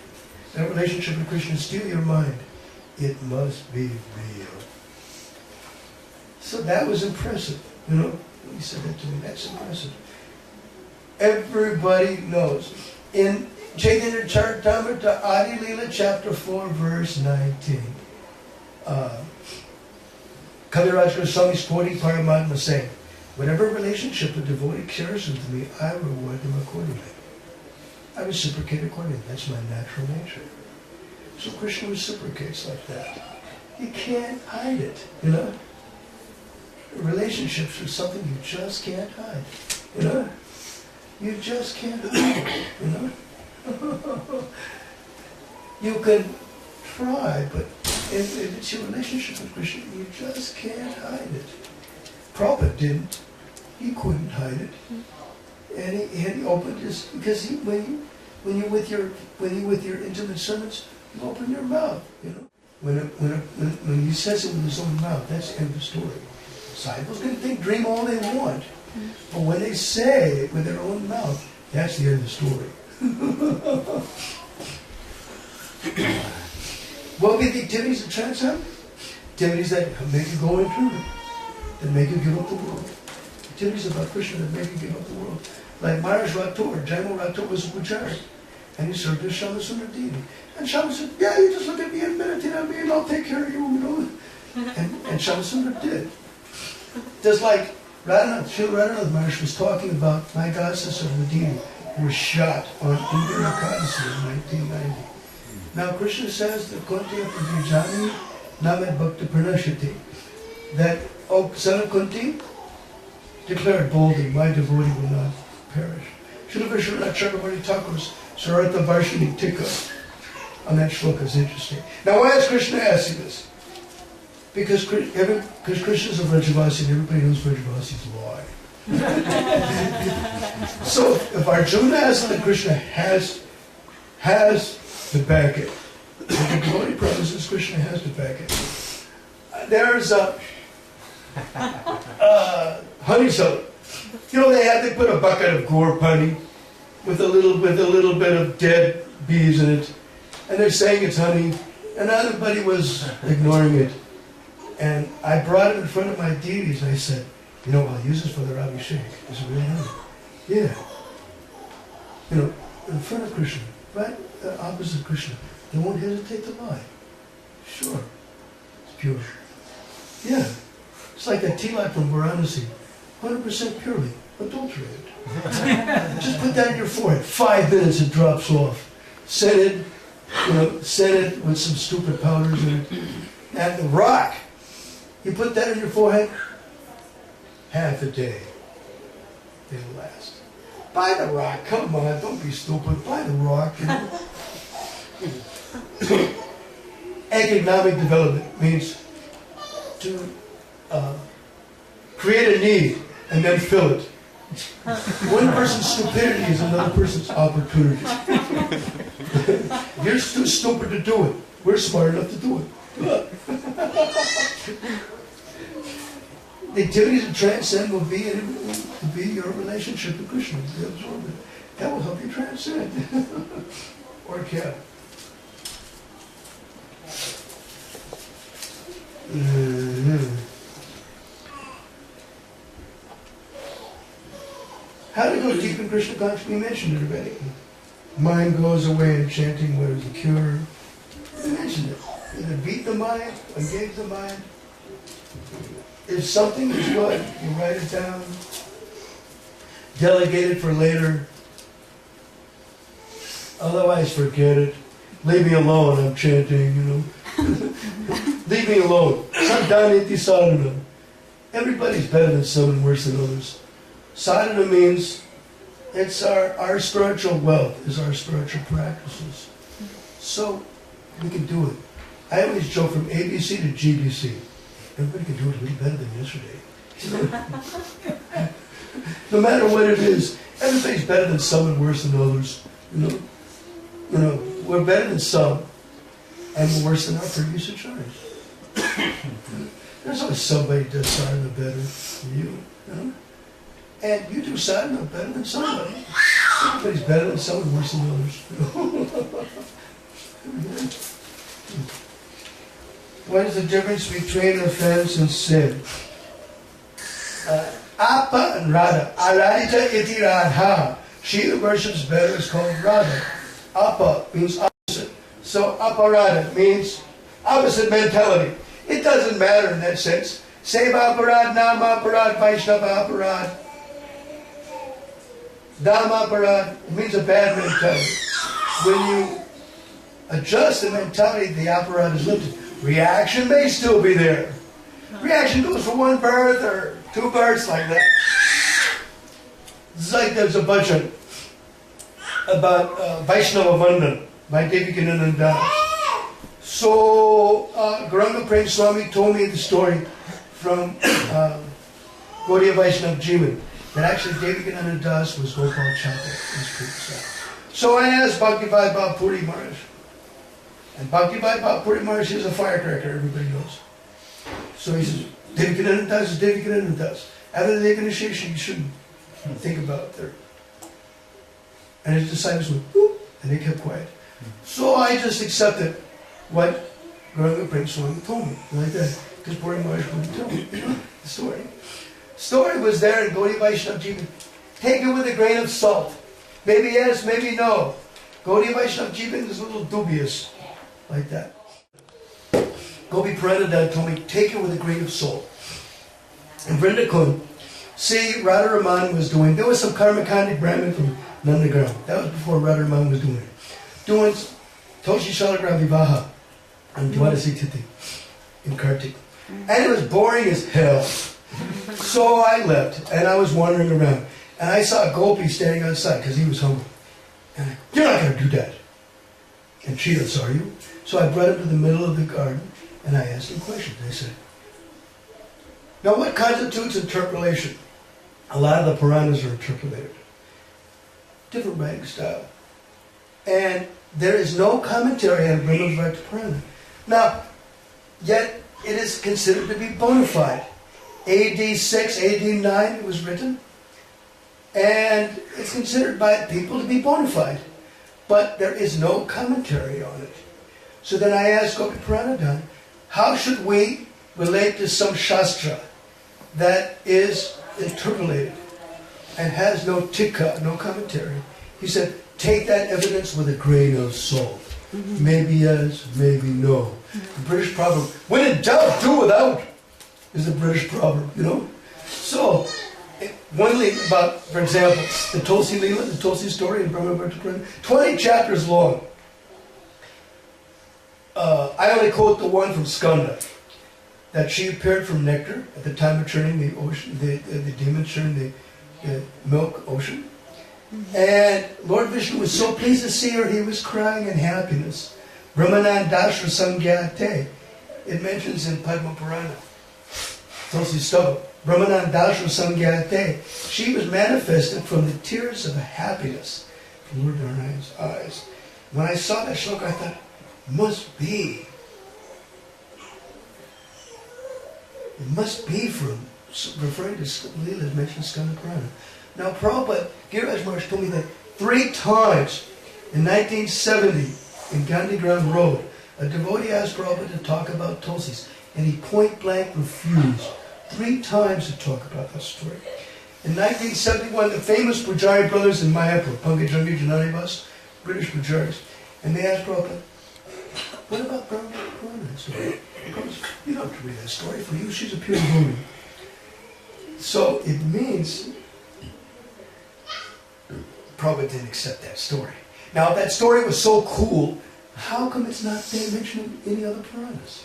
that relationship with Krishna steal your mind, it must be real. So that was impressive. He said that to me, that's impressive. Everybody knows. In Chaitanya Charitamrita, Adi Lila, chapter 4, verse 19. Kaviraj Goswami's quoting Paramatma saying, whatever relationship a devotee shares with me, I reward them accordingly. I reciprocate accordingly. That's my natural nature. So Krishna reciprocates like that. You can't hide it, Relationships are something you just can't hide, You just can't hide it, You can try, but if it's your relationship with Krishna, you just can't hide it. Prabhupada didn't. He couldn't hide it. And he opened his, because when you're with your intimate servants, you open your mouth, When he says it with his own mouth, that's the end of the story. Disciples can dream all they want, but when they say it with their own mouth, that's the end of the story. What will be the activities of transcend? Activities that make you go into it, that make you give up the world. Activities about Krishna that make you give up the world. Like Maharaj Rathore, Jaimo Rathore was a pujari, and he served as Shamasundar deity. And Shama said, yeah, you just look at me and meditate on me and I'll take care of you, And Shamasundar did. Just like Radhanath Maharaj was talking about my goddess of Medina, who was shot on Indira Ekadasi in 1990. Now Krishna says that Kunti Pradijani Namet Bhakti Pranashati, that, O son of Kunti, declared boldly, my devotee will not perish. Srila Vishwanath Chakravarti Thakur's Sarartha Varshini Tika on that shloka is interesting. Now why is Krishna asking this? Because Krishna's a Vrajavasi and everybody knows Vrajavasis lie. So if Arjuna asks that Krishna has to back it, if the devotee promises Krishna has to back it. There's honey soap. You know they put a bucket of gourd honey with a little bit of dead bees in it, and they're saying it's honey, and everybody was ignoring it. And I brought it in front of my deities. I said, you know, I'll use this for the Abhishek. Is it really honey? Yeah. You know, in front of Krishna, right opposite Krishna, they won't hesitate to lie. Sure, it's pure. Yeah, it's like that tilak from Varanasi, 100% purely adulterated. Just put that in your forehead. 5 minutes, it drops off. Scented, scented with some stupid powders in it. And the rock, you put that in your forehead, half a day, it'll last. Buy the rock, come on, don't be stupid. Buy the rock. Economic development means to create a need and then fill it. One person's stupidity is another person's opportunity. You're too stupid to do it. We're smart enough to do it. The activities of transcend will be your relationship with Krishna. That will help you transcend. Or can. How to go deep in Krishna consciousness? We mentioned it already. Mind goes away in chanting, what is the cure? We mentioned it. Either beat the mind, engage the mind. If something is good, you write it down. Delegate it for later. Otherwise, forget it. Leave me alone, I'm chanting, Leave me alone. Sadhaniti sadhana. Everybody's better than some and worse than others. Sadhana means it's our spiritual wealth, is our spiritual practices. So we can do it. I always joke from ABC to GBC. Everybody can do it a little better than yesterday. No matter what it is, everybody's better than some and worse than others. We're better than some, and we're worse than our previous acharyas. There's always somebody does sadhana better than you. And you do sadhana better than somebody. Everybody's better than some and worse than others. What is the difference between offense and sin? Apa and Radha. Aradita iti Radha. She who worships better is called Radha. Apa means opposite. So aparada means opposite mentality. It doesn't matter in that sense. Sewa aparad, nama aparad, Vaishnava aparad, Dhamma aparad. It means a bad mentality. When you adjust the mentality, the aparad is lifted. Reaction may still be there. Reaction goes for 1 birth or 2 births like that. It's like there's a bhajan about Vaishnava Vandan by Devikananda. So Gauranga Prem Swami told me the story from Gaudiya Vaishnava Jivan that actually Devikananda Das was Gopal Chapel. So I asked Bhakti Visrambha Puri Maharaj. And Bhakti Visrambha Puri Maharaj is a firecracker, everybody knows. So he says, Devikananda Das is Devikananda Das. After the initiation, you shouldn't think about it there. And his disciples went, whoop, and they kept quiet. So I just accepted what Gauranga Prem Swami told me, like that. Because Puri Maharaj wouldn't tell me the story. The story was there in Gaudiya Vaishnava Jivan. Take it with a grain of salt. Maybe yes, maybe no. Gaudiya Vaishnava Jivan is a little dubious, like that. Gopi Paranadhan told me, take it with a grain of salt. And Vrindakund, see, Radharaman was doing, there was some Karmakandi Brahmin from Nandagram. That was before Radharaman was doing it. Doing Toshi Shalagram Vivaha and Dwadasi Titi. in Kartik. And it was boring as hell. So I left, and I was wandering around. And I saw a gopi standing outside, because he was hungry. And I go, you're not going to do that. And she goes, are you? So I brought him to the middle of the garden, and I asked him questions. I said, now what constitutes interpolation? A lot of the Puranas are interpolated. Different writing style. And there is no commentary on Brahma Purana. Now, yet it is considered to be bona fide. AD 6, AD 9 it was written. And it's considered by people to be bona fide. But there is no commentary on it. So then I asked Gopi Pranadhan, how should we relate to some Shastra that is interpolated and has no tikka, no commentary? He said, take that evidence with a grain of salt. Maybe yes, maybe no. The British proverb, when in doubt, do without, is the British proverb, you know? So, one thing about, for example, the Tulsi Leela, the Tulsi story in Brahma Purana, 20 chapters long. I only quote the one from Skanda, that she appeared from nectar at the time of churning the ocean, the demon churned the milk ocean. And Lord Vishnu was so pleased to see her, he was crying in happiness. Brahmanandashra Sangyate. It mentions in Padma Purana, Tulsi Stava, Brahmanandashra Sangyate. She was manifested from the tears of happiness from Lord Narayan's eyes. When I saw that shloka, I thought, must be. It must be from referring to Leela's mentioned Skanda Purana. Now Prabhupada, Giriraj Maharaj told me that 3 times in 1970 in Gandhigram Road, a devotee asked Prabhupada to talk about Tulsis, and he point blank refused 3 times to talk about that story. In 1971, the famous Pujari brothers in Mayapur, Pankajangi Jananivas, British Pujaris, and they asked Prabhupada, what about Brahma Purana story? You don't have to read that story. For you, she's a pure devotee. So it means Prabhupada didn't accept that story. Now, if that story was so cool, how come it's not mentioned in any other Puranas?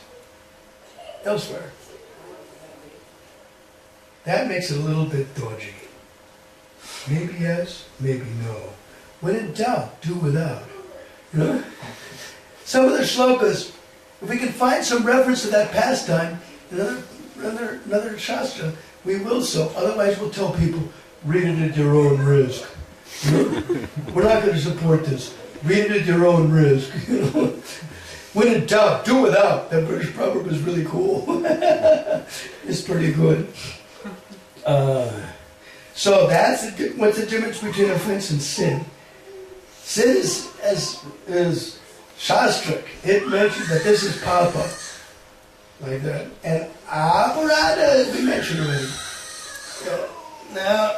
Elsewhere. That makes it a little bit dodgy. Maybe yes, maybe no. When in doubt, do without. You know? Some of the shlokas, if we can find some reference to that pastime in another Shastra, we will so. Otherwise, we'll tell people, read it at your own risk. You know? We're not going to support this. Read it at your own risk. You know? When in doubt, do without. That British proverb is really cool. It's pretty good. So that's what's the difference between offense and sin. Sin is shastric. It mentions that this is papa, like that. And aparada, as we mentioned already. Now,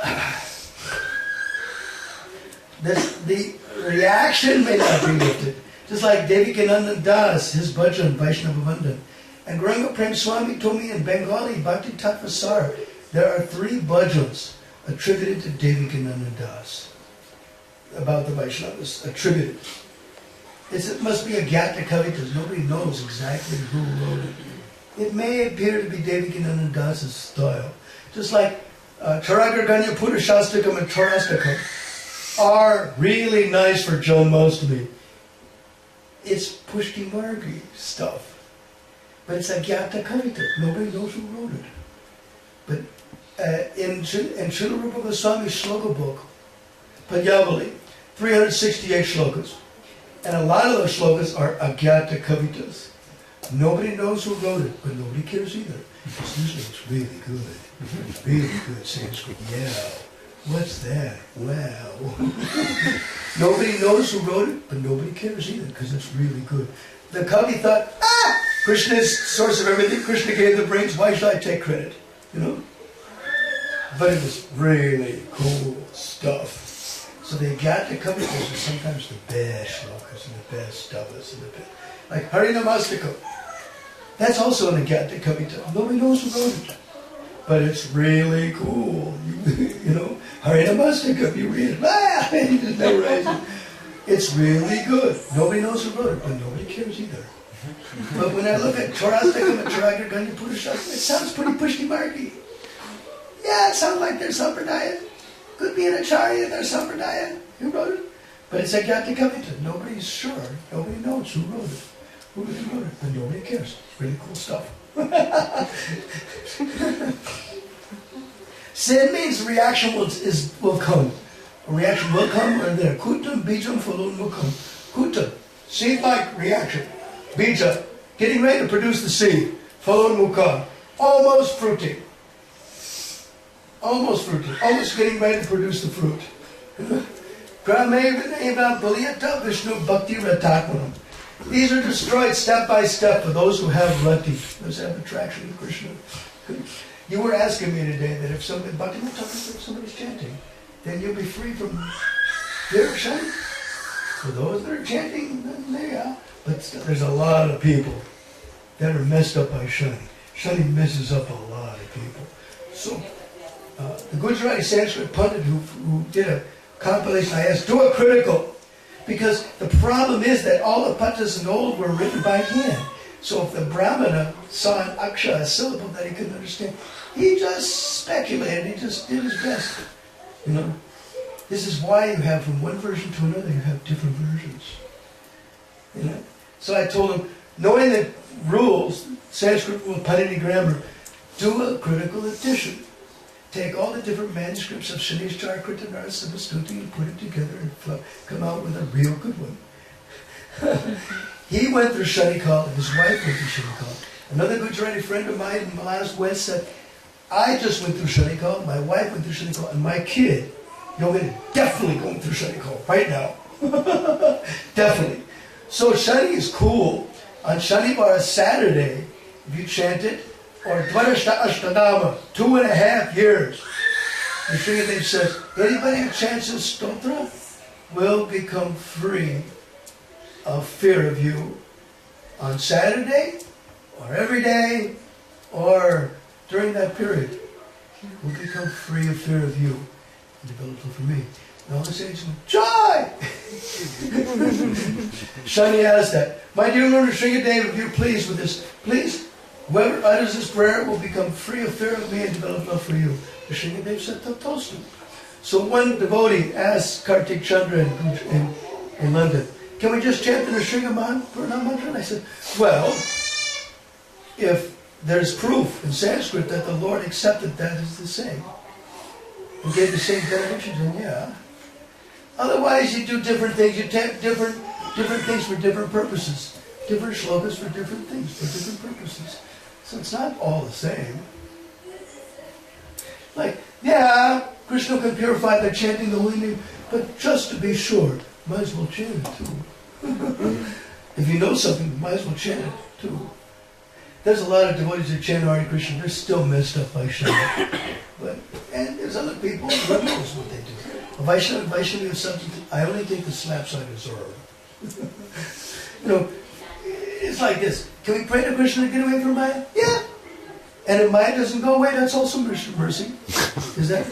the reaction may not be lifted. Just like Devikananda Das, his bhajan, Vaishnava Vandan. And Gauranga Prem Swami told me in Bengali, Bhakti Tattva Sar, there are 3 bhajans attributed to Devikananda Das about the Vaishnavas, attributed. It must be a Gyata Kavitas. Nobody knows exactly who wrote it. It may appear to be Devikananda Das's style. Just like Charagarganya Pura Shastakam and Charastakam are really nice for Janmashtami. It's Pushti Margi stuff. But it's a Gyata Kavita. Nobody knows who wrote it. But in Srila Rupa Goswami's shloka book, Padyavali, 368 shlokas. And a lot of those shlokas are Agyata Kavitas. Nobody knows who wrote it, but nobody cares either. It's usually it's really good. Really good Sanskrit. Yeah. What's that? Wow. Nobody knows who wrote it, but nobody cares either, because it's really good. The Kavi thought, Krishna is source of everything. Krishna gave the brains. Why should I take credit? You know? But it was really cool stuff. So the Agyata Kavitas are sometimes the best shlokas and the best stavas and the best. Like Harinamastika. That's also an Agyata Kavita. Nobody knows who wrote it. But it's really cool. You know, Harinamastika, if you read it, you just memorize it. It's really good. Nobody knows who wrote it, but nobody cares either. But when I look at Torastakam and Charagraganya Purusha, it sounds pretty pushti-marky. Yeah, it sounds like there's Sampradaya. Could be an Acharya, there's Sampradaya. Who wrote it? But it's Agyati Kavita. Nobody's sure. Nobody knows who wrote it. Who really wrote it. And nobody cares. It's really cool stuff. Sin means reaction will come. A reaction will come or there. Kutam, bijam, falun, mukam. Kutam, seed-like reaction. Bija, getting ready to produce the seed. Falun, mukam. Almost fruiting. Almost fruiting. Almost getting ready to produce the fruit. Vishnu Bhakti Ratakmanam. These are destroyed step by step for those who have rati, those who have attraction to Krishna. You were asking me today that if somebody's chanting, then you'll be free from their shani. For those that are chanting, then they are. But there's a lot of people that are messed up by shani. Shani messes up a lot of people. So, the Gujarati Sanskrit Pandit who did a compilation, I asked, do a critical. Because the problem is that all the pattas in old were written by hand. So if the Brahmana saw an akshara, a syllable that he couldn't understand, he just speculated, he just did his best. You know, this is why you have from one version to another, you have different versions. You know, so I told him, knowing the rules, Sanskrit rule, Panini grammar, do a critical edition. Take all the different manuscripts of Shanishchar, Krita, Narasimha, Stuti and put it together and come out with a real good one. He went through Shanikal and his wife went through Shanikal. Another Gujarati friend of mine in last West said, I just went through Shanikal, my wife went through Shanikal, and my kid, definitely going through Shanikal right now. Definitely. So Shani is cool. On Shanivar, Saturday, if you chant it, or Dvarashta Ashtadama, 2.5 years. The Sringadev says, anybody who chants this stotra will become free of fear of you on Saturday, or every day, or during that period. Will become free of fear of you and develop love for me. And all the sages go, joy! Shani asked that. My dear Lord Sringadev, if you're pleased with this, please, whoever utters this prayer will become free of fear of me and develop love for you. The Sringadev said, Tatostu. So one devotee asked Kartik Chandra in London, can we just chant the Nrsingaman Purnam mantra? And I said, well, if there's proof in Sanskrit that the Lord accepted that as the same, and gave the same benediction, then yeah. Otherwise you do different things, you take different things for different purposes. Different shlokas for different things, for different purposes. So it's not all the same. Like, yeah, Krishna can purify by chanting the holy name, but just to be sure, might as well chant it too. If you know something, might as well chant it too. There's a lot of devotees that chant Hare Krishna, they're still messed up by Shana. And there's other people who knows what they do. Vaishnava is something, I only take the slaps I deserve. You know, it's like this. Can we pray to Krishna to get away from Maya? Yeah. And if Maya doesn't go away, that's also mercy. Is that?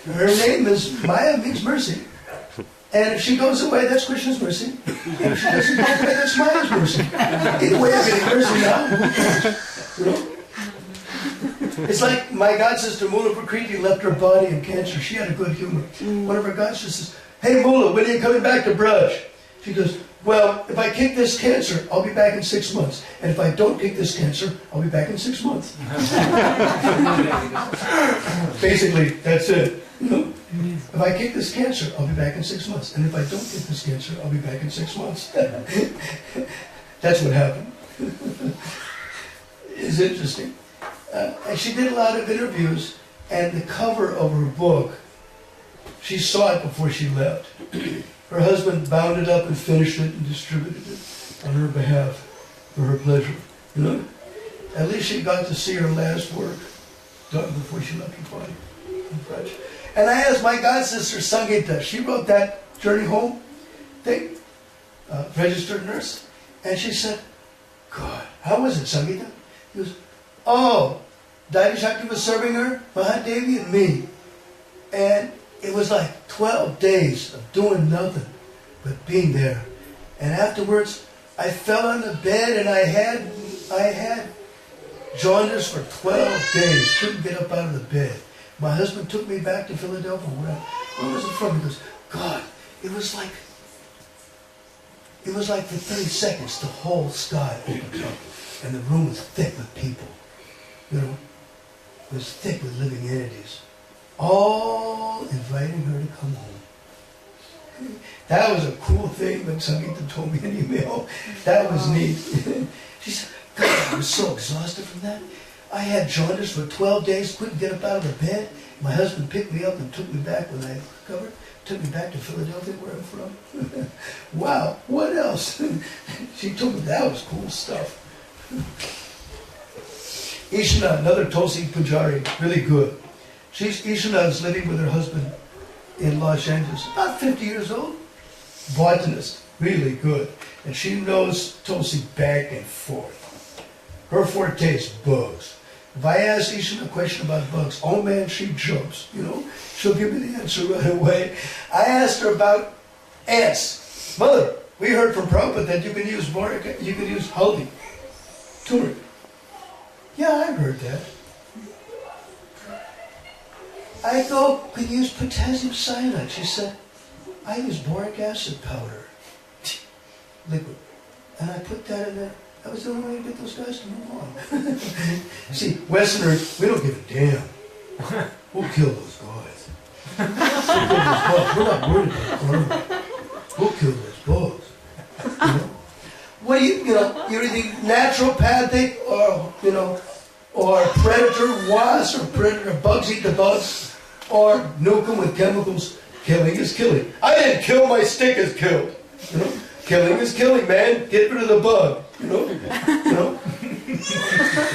Her name is Maya, means mercy. And if she goes away, that's Krishna's mercy. And if she doesn't go away, that's Maya's mercy. Either way, I'm getting mercy now. You know? It's like my god sister Mula Prakriti left her body in cancer. She had a good humor. One of her god sisters, hey Mula, when are you coming back to Braj? She goes, well, if I kick this cancer, I'll be back in 6 months. And if I don't kick this cancer, I'll be back in 6 months. Basically, that's it. You know? If I kick this cancer, I'll be back in 6 months. And if I don't kick this cancer, I'll be back in 6 months. That's what happened. It's interesting. And she did a lot of interviews, and the cover of her book, she saw it before she left. Her husband bound it up and finished it and distributed it on her behalf for her pleasure. You know? At least she got to see her last work done before she left her body in French. And I asked my god sister Sangita, she wrote that Journey Home thing, registered nurse, and she said, God, how was it, Sangita? He goes, oh, Dadi Shakti was serving her, Mahadevi and me. And it was like 12 days of doing nothing but being there. And afterwards, I fell on the bed and I had jaundice for 12 days. Couldn't get up out of the bed. My husband took me back to Philadelphia. Where was it from? He goes, God, it was like for 30 seconds the whole sky opened up and the room was thick with people. You know, it was thick with living entities. All inviting her to come home. That was a cool thing when Sangeeta told me an email. That was neat. She said, God, I was so exhausted from that. I had jaundice for 12 days, couldn't get up out of the bed. My husband picked me up and took me back when I recovered. Took me back to Philadelphia, where I'm from. Wow, what else? She told me that was cool stuff. Ishna, another Tulsi Pujari, really good. Ishna is living with her husband in Los Angeles, about 50 years old. Botanist, really good. And she knows Tulsi back and forth. Her forte is bugs. If I ask Ishna a question about bugs, oh man, she jumps, you know. She'll give me the answer right away. I asked her about ants. Mother, we heard from Prabhupada that you can use haldi, turmeric. Yeah, I've heard that. I go, can you use potassium cyanide? She said, I use boric acid powder, liquid. And I put that in there. That was the only way to get those guys to move on. See, Westerners, we don't give a damn. We'll kill those guys. We'll kill those bugs. We're not worried about karma. We'll kill those bugs. You know? What do you're either naturopathic or predator wasps or predator bugs eat the bugs, or nuke them with chemicals. Killing is killing. I didn't kill, my stick is killed. You know? Killing is killing, man. Get rid of the bug. You know?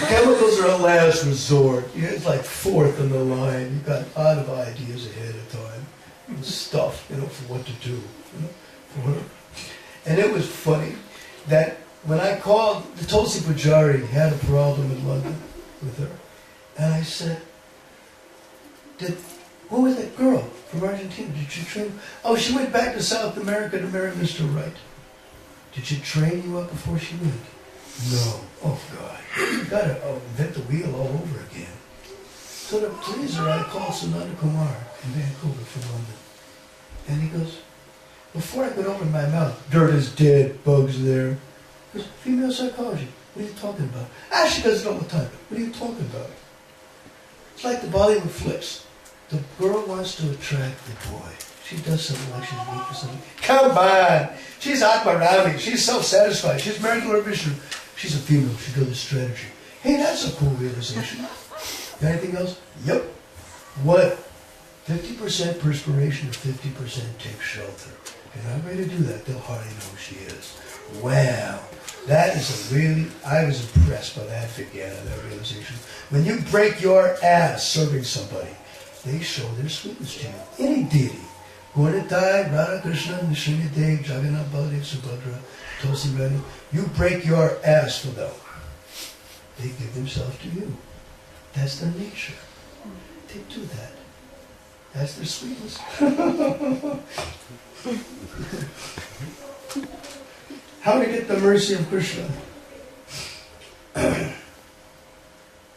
Chemicals are a last resort. It's like fourth in the line. You've got a lot of ideas ahead of time. And stuff, for what to do. And it was funny that when I called, the Tulsi Pujari had a problem in London with her. And I said, who was that girl from Argentina? Did she train? Oh, she went back to South America to marry Mr. Right. Did she train you up before she went? No. Oh, God. You got to invent the wheel all over again. So to please her, I called Sunanda Kumar in Vancouver from London. And he goes, before I could open my mouth, dirt is dead, bugs there. He goes, female psychology, what are you talking about? She does it all the time. What are you talking about? It's like the Bollywood flicks. The girl wants to attract the boy. She does something like she's weak or something. Come on! She's Atmarami. She's self-satisfied. She's married to Lord Vishnu. She's a female. She does a strategy. Hey, that's a cool realization. Got anything else? Yep. What? 50% perspiration or 50% take shelter. If you're not ready to do that, they'll hardly know who she is. Wow. That is I was impressed by that Vijnana, that realization. When you break your ass serving somebody, they show their sweetness to you. Any deity. Gauratai, Radha Krishna, Nrsimha Dev, Jagannath Baladev, Subhadra, Tulsi Rani. You break your ass for them. They give themselves to you. That's their nature. They do that. That's their sweetness. How to get the mercy of Krishna?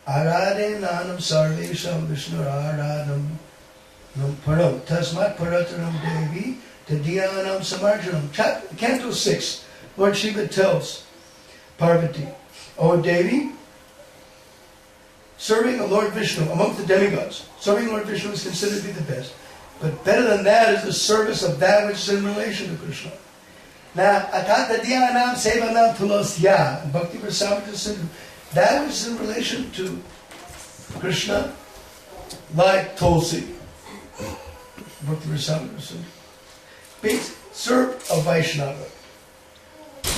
Aradhenanam sarvesham Vishnu aradhanam param tasmat parataram devi tadhyanam samarjanam. Canto 6, Lord Shiva tells Parvati, O Devi, serving the Lord Vishnu among the demigods, serving Lord Vishnu is considered to be the best. But better than that is the service of that which is in relation to Krishna. Now, atatadhyanam sevanam tulosya, Bhakti Visrambha Madhava, that which is in relation to Krishna, like Tulsi, Bhakti Visrambha Madhava, means serve a Vaishnava.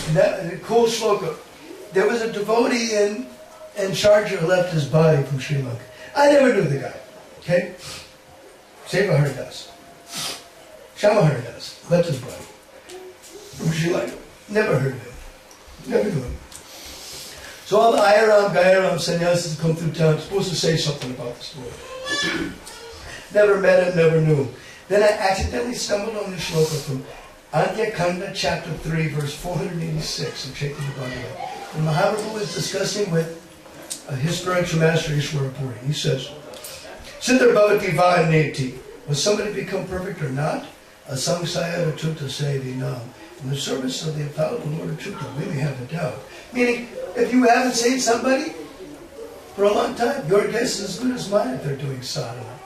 And that a cool shloka. There was a devotee in Sharjah who left his body from Sri Lanka. I never knew the guy. Okay? Seva Haridas. Shama Haridas left his body from Sri Lanka. Never heard of him. Never knew him. So all the Ayaram, Gayaram sannyasis come through town, supposed to say something about this Lord. Never met him, never knew him. Then I accidentally stumbled on this shloka from Antya Khanda chapter 3 verse 486 of Chaitanya Bhagavad. And Mahaprabhu is discussing with his spiritual master Ishwara Puri. He says, Siddhar Bhavati Vahaneti. Will somebody become perfect or not? Asamsaya Ratuta Sevi Nam. In the service of the infallible Lord of Chuta, we may have a doubt. Meaning, if you haven't seen somebody for a long time, your guess is as good as mine if they're doing sadhana.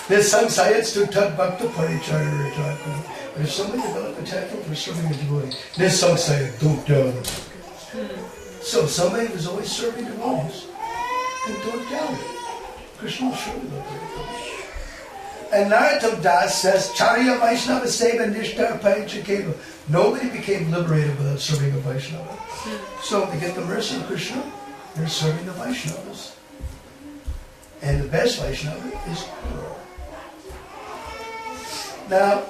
There's some science to talk bhakta paricharya rajaka. But if somebody developed a talent for serving a devotee, there's some science, don't doubt it. So somebody was always serving devotees, and don't doubt it. Krishna will surely look very good. And Narottam Das says, Charya Vaishnava Seva Nishtar Panchakeva. Nobody became liberated without serving a Vaishnava. So to get the mercy of Krishna, they're serving the Vaishnavas. And the best Vaishnava is Guru. Now,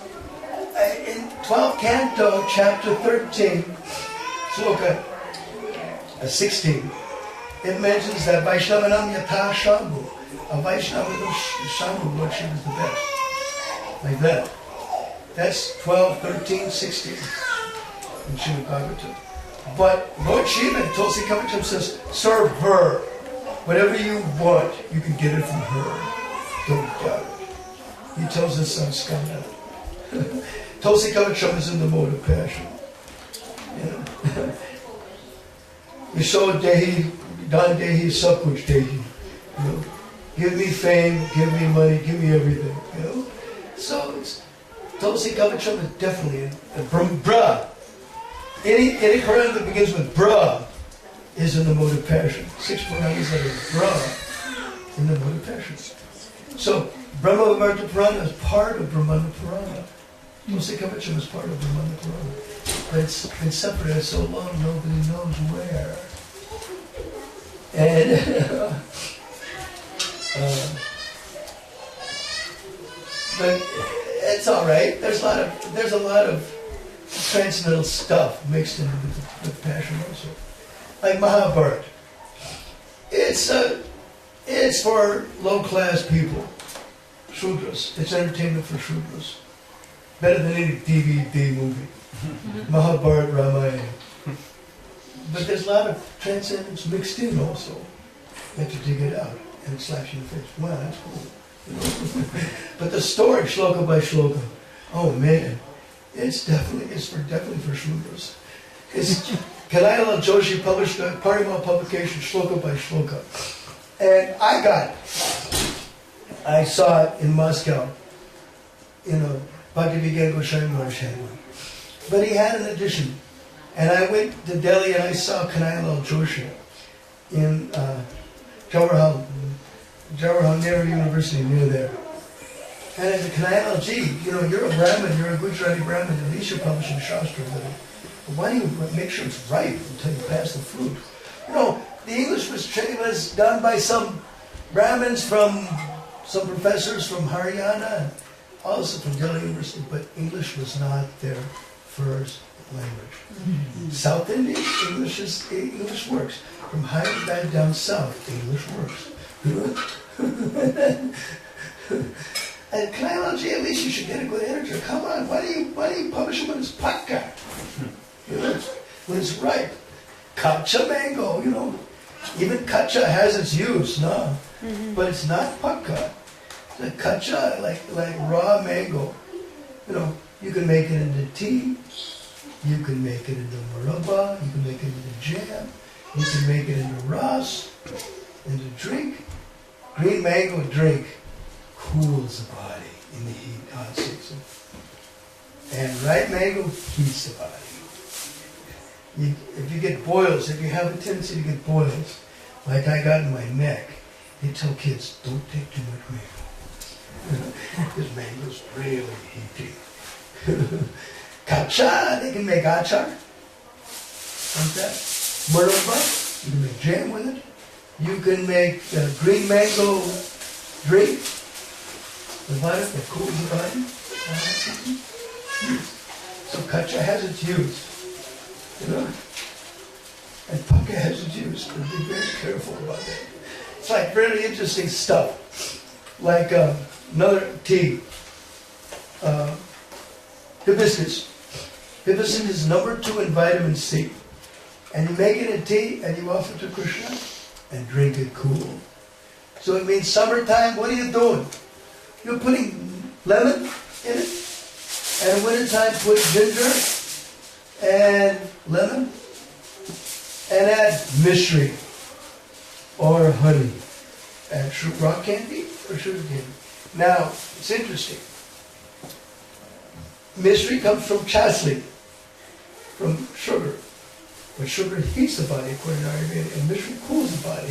in 12th Canto, chapter 13, Sloka 16, it mentions that Vaishnavanam Yatha Shambhu. A Vaishnava Shambhu, Lord Shiva is the best. Like that. That's 12, 13, 16 in Srimad Bhagavatam. But Lord Shiva, Tulsi Kavatam says, serve her. Whatever you want, you can get it from her. Don't doubt it. He tells his son Skanda. Tulsi Kavatam is in the mode of passion. Yashoda Dehi, Dan Dehi, Sab Kuch Dehi. Give me fame, give me money, give me everything. So it's Tulsi Kavacham is definitely Bra. Any Quran that begins with Bra is in the mode of passion. 6 Puranas that are Bra in the mode of passion. So Brahma Vivarta Purana is part of Brahmana Purana. Tulsi Kavacham is part of Brahmana Purana. But it's been separated so long nobody knows where. And but it's all right. There's a lot of transcendental stuff mixed in with passion also. Like Mahabharata. It's for low class people, Shudras. It's entertainment for Shudras. Better than any DVD movie. Mahabharata, Ramayana. But there's a lot of transcendence mixed in also. You have to dig it out. And it slaps you in the face. Wow, that's cool. But the story, shloka by shloka, oh man, it's definitely for Shudras. Kanayalal Joshi published a Parimal publication, shloka by shloka. And I saw it in Moscow, Bhakti Vigyan Goswami Maharaj had one. But he had an edition. And I went to Delhi and I saw Kanayalal Joshi in Jawaharlal Nehru University near there. And I said, Kanayalal ji, you're a Brahmin, you're a Gujarati Brahmin, at least you're publishing Shastra with it. But why do you make sure it's right until you pass the fruit? The English was done by some Brahmins from some professors from Haryana, and also from Delhi University, but English was not their first language. South Indian, English works. From Hyderabad down south, English works. And Kanayalal ji, at least you should get a good editor. Come on, why do you publish it when it's pakka? When it's ripe. Kacha mango, even kacha has its use, no? But it's not pakka. The kacha, like raw mango, you can make it into tea, you can make it into murabba, you can make it into jam, you can make it into ras, into drink. Green mango drink cools the body in the heat, hot season. And ripe mango heats the body. If you get boils, if you have a tendency to get boils, like I got in my neck, they tell kids, don't take too much mango. Because mango's really heaty. Kacha, they can make achar. Like that. Murabba, you can make jam with it. You can make green mango drink. The water that cools the body. So kacha has its use. And pakka has its use. But be very careful about that. It's like really interesting stuff. Like another tea. Hibiscus. Hibiscus is number 2 in vitamin C. And you make it in tea and you offer it to Krishna and drink it cool. So it means summertime, what are you doing? You're putting lemon in it. And in wintertime, put ginger and lemon. And add mystery or honey. Add rock candy or sugar candy. Now, it's interesting. Mystery comes from chasli, from sugar. But sugar heats the body, according to Ayurveda, and mystery cools the body.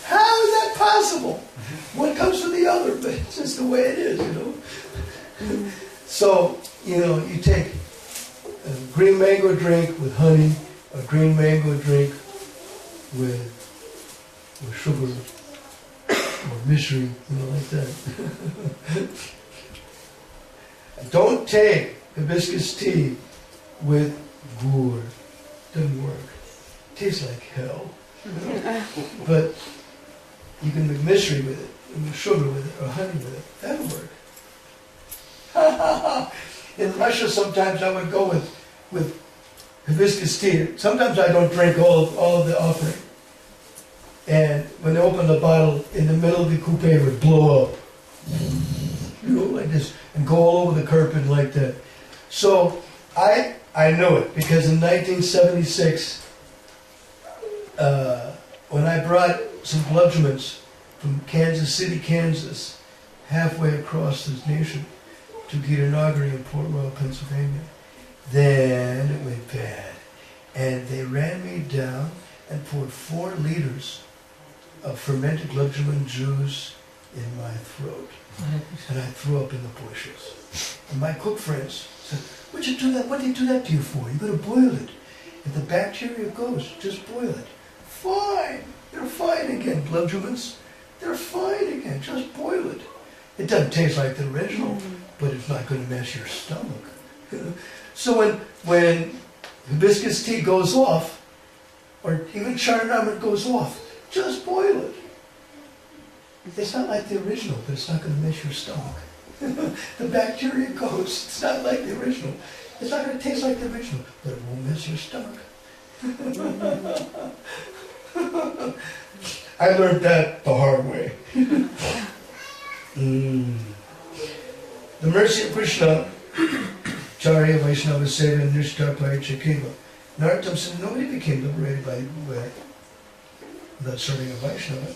How is that possible? One comes from the other, but it's just the way it is, you know. So, you know, you take a green mango drink with honey, a green mango drink with sugar, or mystery, you know, like that. Don't take hibiscus tea with gur. Doesn't work. Tastes like hell. But you can make mystery with it, and sugar with it, or honey with it. That'll work. In Russia, sometimes I would go with hibiscus tea. Sometimes I don't drink all of the offering. And when they open the bottle, in the middle of the coupe, it would blow up. You know, like this, and go all over the carpet like that. So I know it, because in 1976, when I brought some bludgeons from Kansas City, Kansas, halfway across this nation, to Gitanagari in Port Royal, Pennsylvania, then it went bad. And they ran me down and poured 4 liters of fermented glucosamine juice in my throat. And I threw up in the bushes. And my cook friends said, "What'd you do that? What did they do that to you for? You gotta boil it. If the bacteria goes, just boil it." Fine. They're fine again. Glucosamines, they're fine again. Just boil it. It doesn't taste like the original, but it's not going to mess your stomach. So when hibiscus tea goes off, or even charnamrita goes off, just boil it. It's not like the original, but it's not going to mess your stomach. The bacteria goes. It's not like the original. It's not going to taste like the original, but it won't mess your stomach. I learned that the hard way. The mercy of Krishna, Charya Vaishnava Seva Nishtapaya Chakiva. Narottam said nobody became liberated without serving a Vaishnava.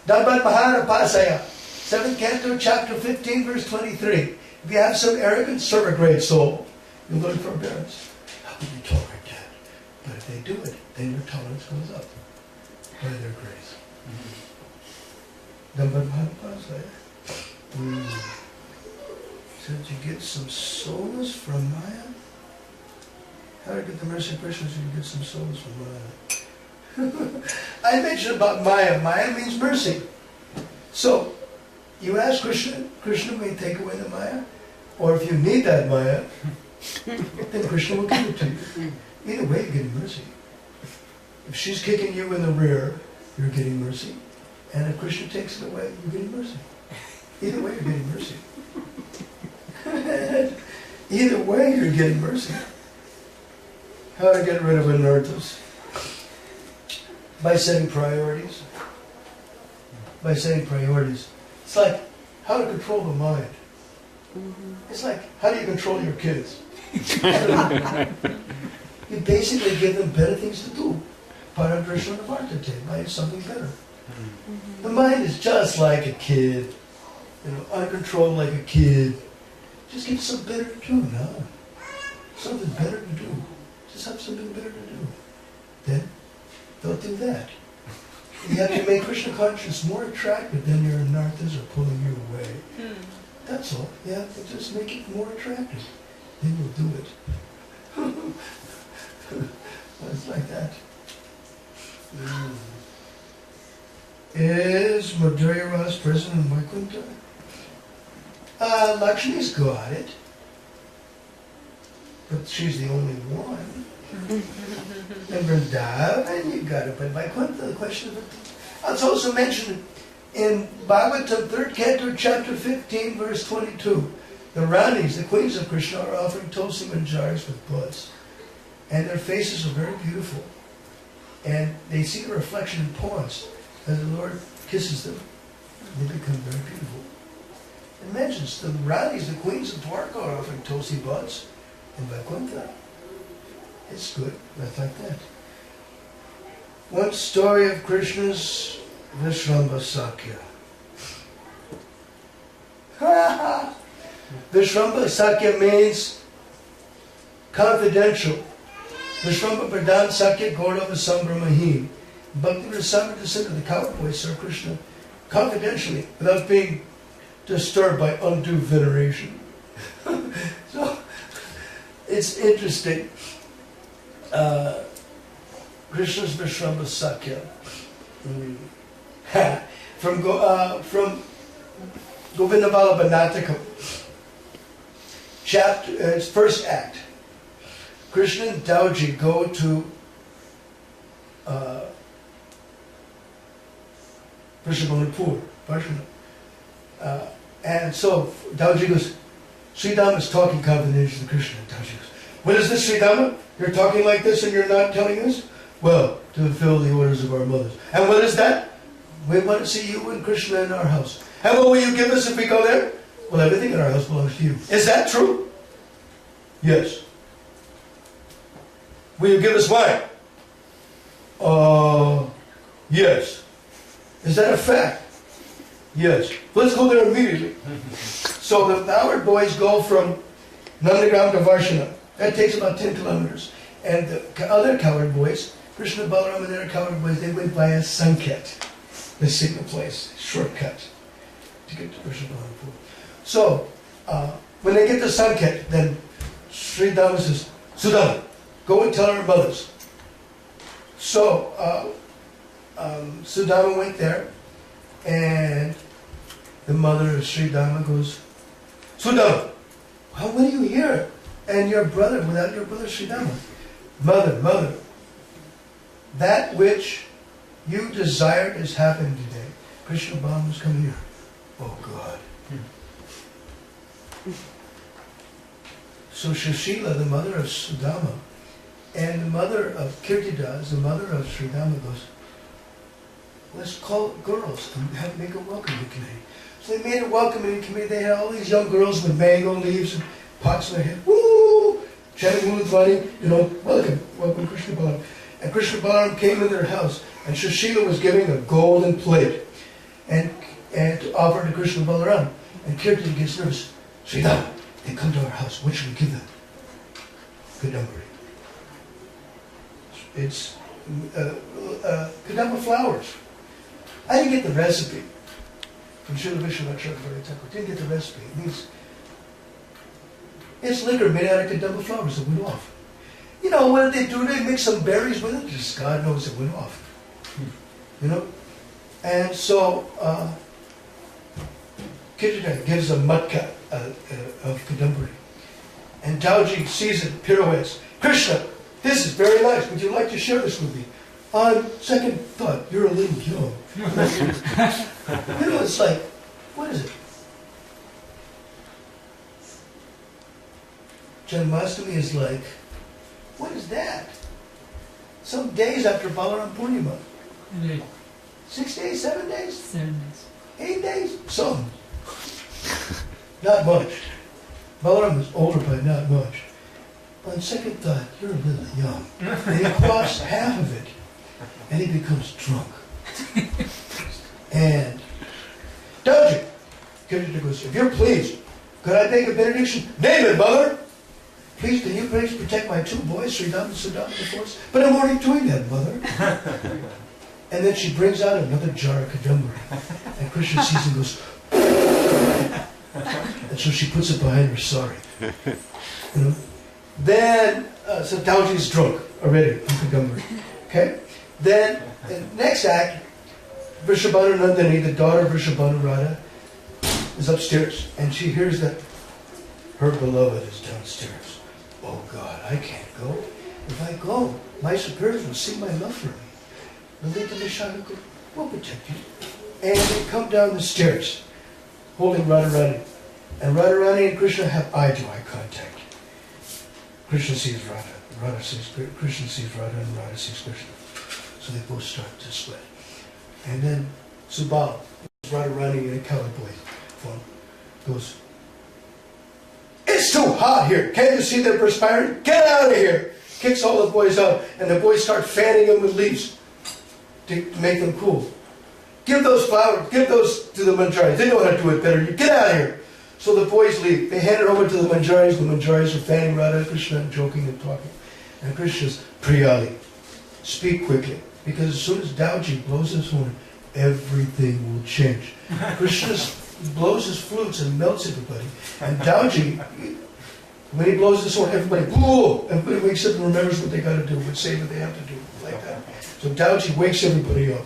Dabbat Mahara Pasaya, 7th Canto, chapter 15, verse 23. If you have some arrogance, serve a great soul. You learn forbearance. How can you tolerate that? But if they do it, then your tolerance goes up by their grace. Dabbat Mahara Pasaya. So did you get some solace from Maya? How to get the mercy of Krishna so you get some solace from Maya? I mentioned about Maya. Maya means mercy. So, you ask Krishna, Krishna may take away the Maya. Or if you need that Maya, then Krishna will give it to you. Either way, you're getting mercy. If she's kicking you in the rear, you're getting mercy. And if Krishna takes it away, you're getting mercy. Either way, you're getting mercy. Either way, you're getting mercy. How to get rid of anarthas? By setting priorities. By setting priorities. It's like how to control the mind. It's like how do you control your kids? You basically give them better things to do. Paradrishna Vartate, mind is something better. The mind is just like a kid. You know, uncontrolled like a kid. Just get something better to do now. Something better to do. Just have something better to do. Then, don't do that. You have to make Krishna consciousness more attractive than your anarthas are pulling you away. That's all. You have to just make it more attractive. Then you'll do it. It's like that. Is Madhurya Ras present in Vaikuntha? Lakshmi's got it. But she's the only one. And Vrindavan, you got it. But Vaikuntha, the question of it. It's also mentioned in Bhagavatam, 3rd Canto, chapter 15, verse 22. The Ranis, the queens of Krishna, are offering tulsi manjaris with buds. And their faces are very beautiful. And they see the reflection in ponds. As the Lord kisses them, they become very beautiful. It mentions the Ranis, the queens of Dwarka, are offering tulsi buds in Vaikuntha. It's good, that's like that. One story of Krishna's Visrambha Sakya. Visrambha Sakya means confidential. Visrambha Pradhan Sakya Gaurava Sambramahim. Bhakti Visrambha descended the coward boy serve Krishna confidentially without being disturbed by undue veneration. So it's interesting. Krishna's Visrambha Sakya. From Govinda Vallabha Natakam. Chapter, it's first act. Krishna and Dauji go to Vrishabhanapur, and so Dauji goes, Sridhama is talking confidentially to Krishna. And Dauji goes, what is this, Sridhama? You're talking like this and you're not telling us? Well, to fulfill the orders of our mothers. And what is that? We want to see you and Krishna in our house. And what will you give us if we go there? Well, everything in our house belongs to you. Is that true? Yes. Will you give us wine? Yes. Is that a fact? Yes. Let's go there immediately. So the coward boys go from Nandagram to Varshana. That takes about 10 kilometers. And the other coward boys, Krishna, Balaram, and their coward boys, they went via Sanket, the signal place, shortcut to get to Vrishabhanapur. So when they get to Sanket, then Sri Dhamma says, Sudama, go and tell our mothers. So Sudama went there, and the mother of Sri Dhamma goes, Sudama, what are you here? And your brother, without your brother Sri Dhamma. Mother, that which you desired is happening today. Krishna Balaram is coming here. Oh God. So Sushila, the mother of Sudama, and the mother of Kirtidas, the mother of Sri Dhamma, goes, let's call girls and make a welcoming committee. So they made a welcoming committee. They had all these young girls with mango leaves and pots in their head. Woo! Chanting Muludvani, welcome Krishna Balaram. And Krishna Balaram came in their house, and Sushila was giving a golden plate and to offer to Krishna Balaram. And Kirtan gets nervous. Sridham, they come to our house. What should we give them? Kadambari. It's Kadamba flowers. I didn't get the recipe from Srila Vishwanath Chakravarti Thakur. Didn't get the recipe. It means it's liquor made out of Kadamba flowers that went off. You know, what did they do? They mix some berries with it. Just God knows it went off. You know? And so, Kirtan gives a matka of Kadambari. And Dauji sees it, pirouettes. Krishna, this is very nice. Would you like to share this with me? On second thought, you're a little young. You know, it's like, what is it? Janmashtami is like, what is that? Some days after Balaram Purnima. Right. 6 days, 7 days? 7 days. 8 days? Some. Not much. Balaram is older by not much. On second thought, you're a little young. And he quaffs half of it. And he becomes drunk. And Dauji, Kirtan goes, if you're pleased, could I make a benediction? Name it, mother! Please, can you please protect my two boys, Sridham and Sudama, the force? But I'm already doing that, mother. And then she brings out another jar of Kadambari. And Krishna sees and goes, and so she puts it behind her sari. You know? Then, so Dauji's drunk already on Kadambari. Okay? Then, the next act, Vrishabhanu Nandini, the daughter of Vrishabhanu Radha, is upstairs. And she hears that her beloved is downstairs. Oh God, I can't go. If I go, my superiors will see my love for me. Lalita Vishaka will protect you. And they come down the stairs, holding Radharani. And Radharani and Krishna have eye-to-eye contact. Krishna sees Radha. Krishna sees Radha and Radha sees Krishna. So they both start to sweat. And then Subal, Radharani in a cowboy form, goes, "It's too hot here. Can't you see they're perspiring? Get out of here!" Kicks all the boys out, and the boys start fanning them with leaves to make them cool. "Give those flowers, give those to the manjaris. They know how to do it better. You get out of here." So the boys leave. They hand it over to the manjaris. The manjaris are fanning Radha and Krishna and joking and talking. And Krishna says, "Priyali, speak quickly. Because as soon as Dauji blows his horn, everything will change." Krishna blows his flutes and melts everybody. And Dauji, when he blows his horn, everybody wakes up and remembers what they got to do, what seva they have to do, like that. So Dauji wakes everybody up.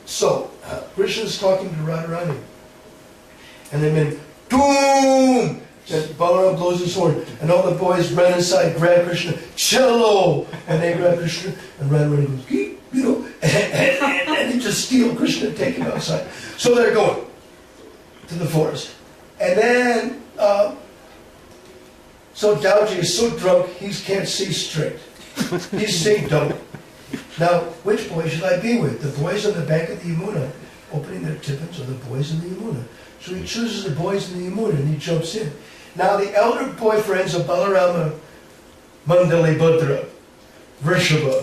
So Krishna's talking to Radharani. And then, doom! And Balaram blows his horn, and all the boys run inside, grab Krishna, cello! And they grab Krishna, and Radharani goes, "Geep," and they just steal Krishna and take him outside. So they're going to the forest. And then, so Dauji is so drunk, he can't see straight. He's seeing double. Now, which boy should I be with? The boys on the bank of the Yamuna, opening their tiffins, or the boys in the Yamuna? So he chooses the boys in the Yamuna, and he jumps in. Now, the elder boyfriends of Balarama, Mandali Bhadra, Vrishabha,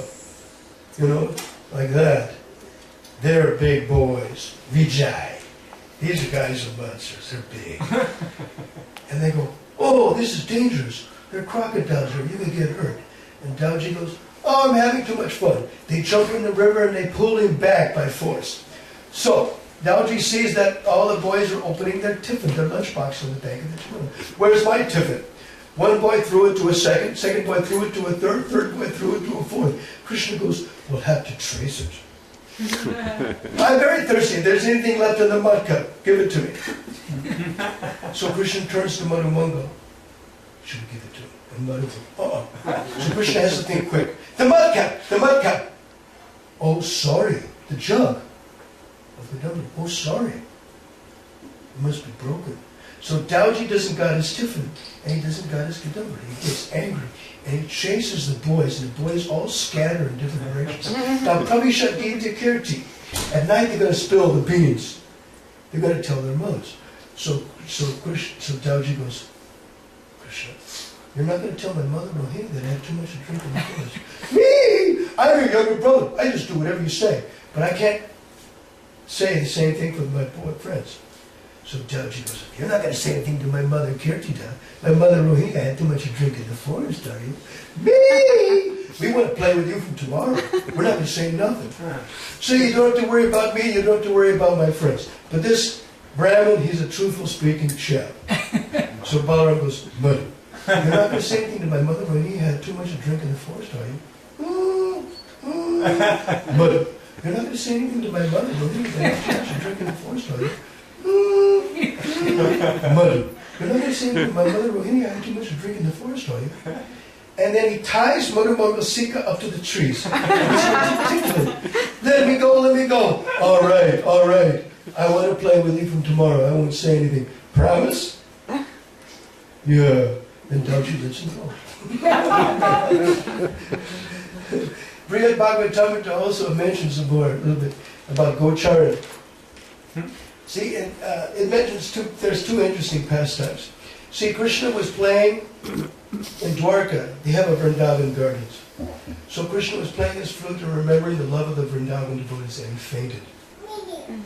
like that, they're big boys. Vijay. These guys are monsters. They're big. And they go, "Oh, this is dangerous. There are crocodiles here. You could get hurt." And Dauji goes, "Oh, I'm having too much fun." They jump in the river and they pull him back by force. So Dauji sees that all the boys are opening their tiffin, their lunchbox on the bank of the Yamuna. "Where's my tiffin?" One boy threw it to a second boy threw it to a third boy threw it to a fourth. Krishna goes, "We'll have to trace it." "I'm very thirsty. If there's anything left in the mud cup, give it to me." So Krishna turns to Madhumangal. "Should we give it to him?" And Madhu goes, So Krishna has to think quick. The mud cup. "Oh, sorry, the jug of the dummy. Oh, sorry. It must be broken." So Dauji doesn't got his tiffin, and he doesn't got his kadamba. He gets angry, and he chases the boys, and the boys all scatter in different directions. Now, Pravisha Devi Kirti. At night, they're going to spill the beans. They're going to tell their mothers. So Dauji goes, "Krishna, you're not going to tell my mother Rohini that I had too much to drink in the forest." "Me! I'm your younger brother. I just do whatever you say. But I can't say the same thing for my boy friends." So Dauji goes, "You're not going to say anything to my mother Kirtida. My mother Rohini, I had too much to drink in the forest, are you?" "Me! We want to play with you from tomorrow. We're not going to say nothing. So you don't have to worry about me, you don't have to worry about my friends. But this Brahmin, he's a truthful speaking chap." So Balaram goes, "Madhu, you're not going to say anything to my mother Rohini, I had too much to drink in the forest, are you?" "Madhu, you're not going to say anything to my mother Rohini, I had too much to drink in the forest, are you?" "Madhu, you're not going to say anything to my mother Rohini, I had too much to drink in the forest, are you?" And then he ties Madhumangal Sika up to the trees. Let me go. All right. I want to play with you from tomorrow. I won't say anything. Promise?" "Yeah." Then Dauji lets him go. Brihad Bhagavatamrita also mentions a little bit about Gocharan. See, it mentions there's two interesting pastimes. See, Krishna was playing in Dwarka. They have a Vrindavan gardens. So Krishna was playing his flute and remembering the love of the Vrindavan devotees, and he fainted.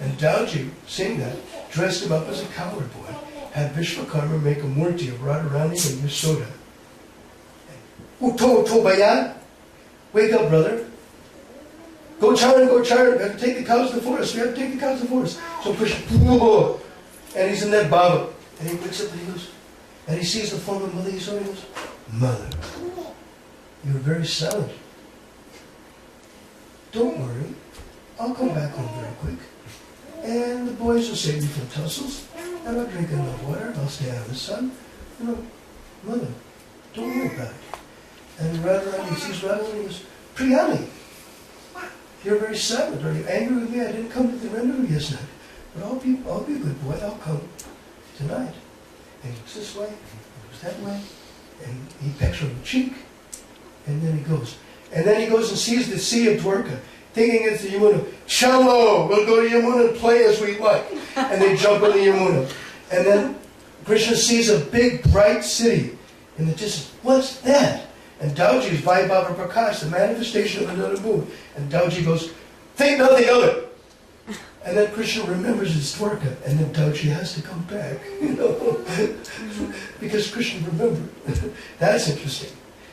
And Dauji, seeing that, dressed him up as a cowherd boy, had Vishwakarma make a murti of Radharani and Yasoda. "Utto bayan, wake up, brother. Go Charan, we have to take the cows to the forest, So Krishna, and he's in that bhava. And he wakes up and he goes, and he sees the form of Mother Yasoda, and he goes, "Mother, you're very silent. Don't worry, I'll come back home very quick. And the boys will save me from tussles, and I'll drink enough water, I'll stay out of the sun. Mother, don't worry about it." And Radharani, he sees Radharani, and he goes, "Priyali, you're very silent. Are you angry with me? I didn't come to the rendezvous yesterday. But I'll be a good boy, I'll come." tonight. And he looks this way, and he looks that way, and he pecks her on the cheek, and then he goes. And then he goes and sees the Sea of Dwarka, thinking it's the Yamuna. Chalo, we'll go to Yamuna and play as we like. And they jump in the Yamuna. And then Krishna sees a big, bright city in the distance. What's that? And Dauji is Vaibhava Prakash, the manifestation of another moon. And Dauji goes, think nothing of it. And then Krishna remembers his Dwarka, and then Dauji has to come back, because Krishna remembered. That's interesting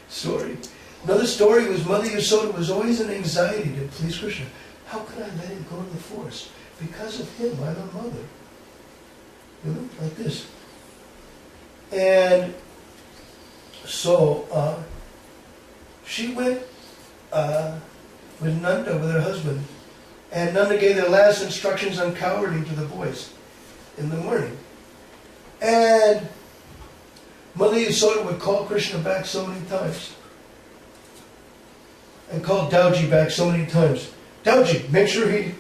story. Another story was Mother Yasoda was always in anxiety to please Krishna. How could I let him go to the forest? Because of him, I'm a mother. Like this. And so she went with Nanda, with her husband, and Nanda gave their last instructions on cowherding to the boys in the morning. And Mother Yasoda would call Krishna back so many times. And called Dauji back so many times. Dauji, make sure he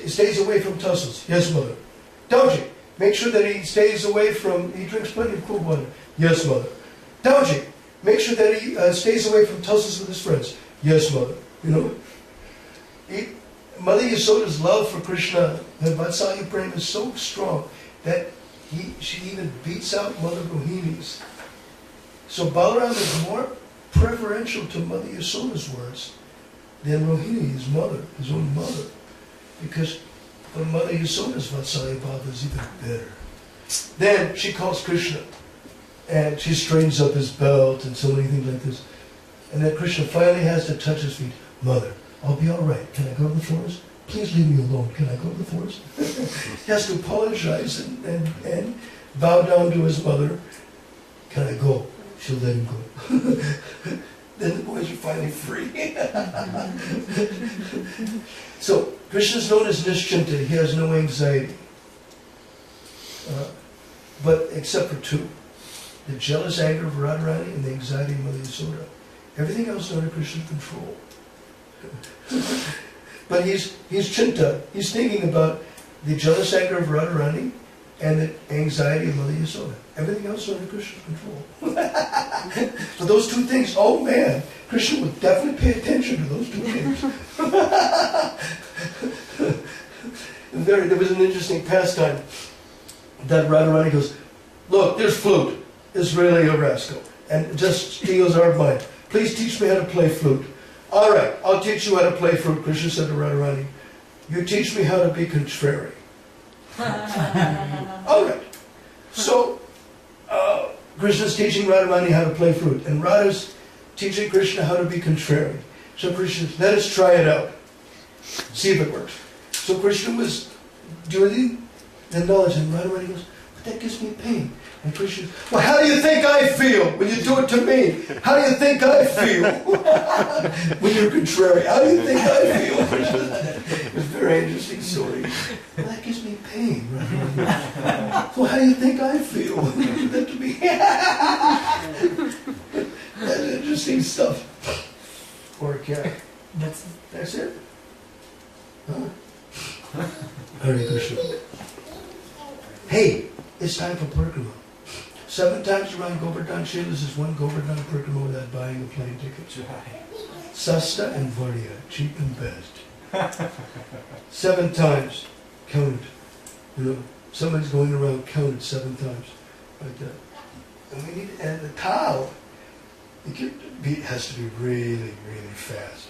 stays away from tussles. Yes, mother. Dauji, make sure that he stays away from, he drinks plenty of cool water. Yes, mother. Dauji, make sure that he stays away from tussles with his friends. Yes, mother. Mother Yasoda's love for Krishna, her Vatsalya Prema is so strong that she even beats out Mother Rohini's. So Balaram is more preferential to Mother Yasoda's words than Rohini, his mother, his own mother. Because the Mother Yasoda's Vatsalya Bhava is even better. Then she calls Krishna, and she straightens up his belt and so many things like this. And then Krishna finally has to touch his feet. Mother, I'll be all right. Can I go to the forest? Please leave me alone. Can I go to the forest? He has to apologize and bow down to his mother. Can I go? She'll let him go. Then the boys are finally free. So, Krishna is known as Nischinta. He has no anxiety. But except for two. The jealous anger of Radharani and the anxiety of Mother Yasoda. Everything else is under Krishna's control. But he's Chinta. He's thinking about the jealous anger of Radharani and the anxiety of Mother Yasoda. Everything else is under Krishna's control. So those two things, oh man, Krishna would definitely pay attention to those two things. There was an interesting pastime that Radharani goes, look, there's flute. It's really a rascal. And just steals our mind. Please teach me how to play flute. All right, I'll teach you how to play flute, Krishna said to Radharani. You teach me how to be contrary. All right. So, Krishna's teaching Radharani how to play flute, and Radha's teaching Krishna how to be contrary. So Krishna says, let us try it out. See if it works. So Krishna was doing the knowledge, and Radharani goes, but that gives me pain. And Krishna says, well, how do you think I feel when you do it to me? How do you think I feel when you're contrary? How do you think I feel? It was a very interesting story. Well, that gives me pain. Right? Well, how do you think I feel when you do that to me? That's interesting stuff. Or a cat. That's it. Huh? Hare Krishna. Hey, it's time for Parikrama. 7 times around Govardhan Shilas is one Govardhan Parikrama without buying a plane ticket. Sasta and Varya, cheap and best. 7 times. Count it. Somebody's going around, count it 7 times. Like that. And we need, and the cow, the beat has to be really, really fast.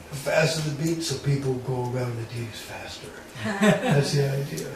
The faster the beat, so people go around the D's faster. That's the idea.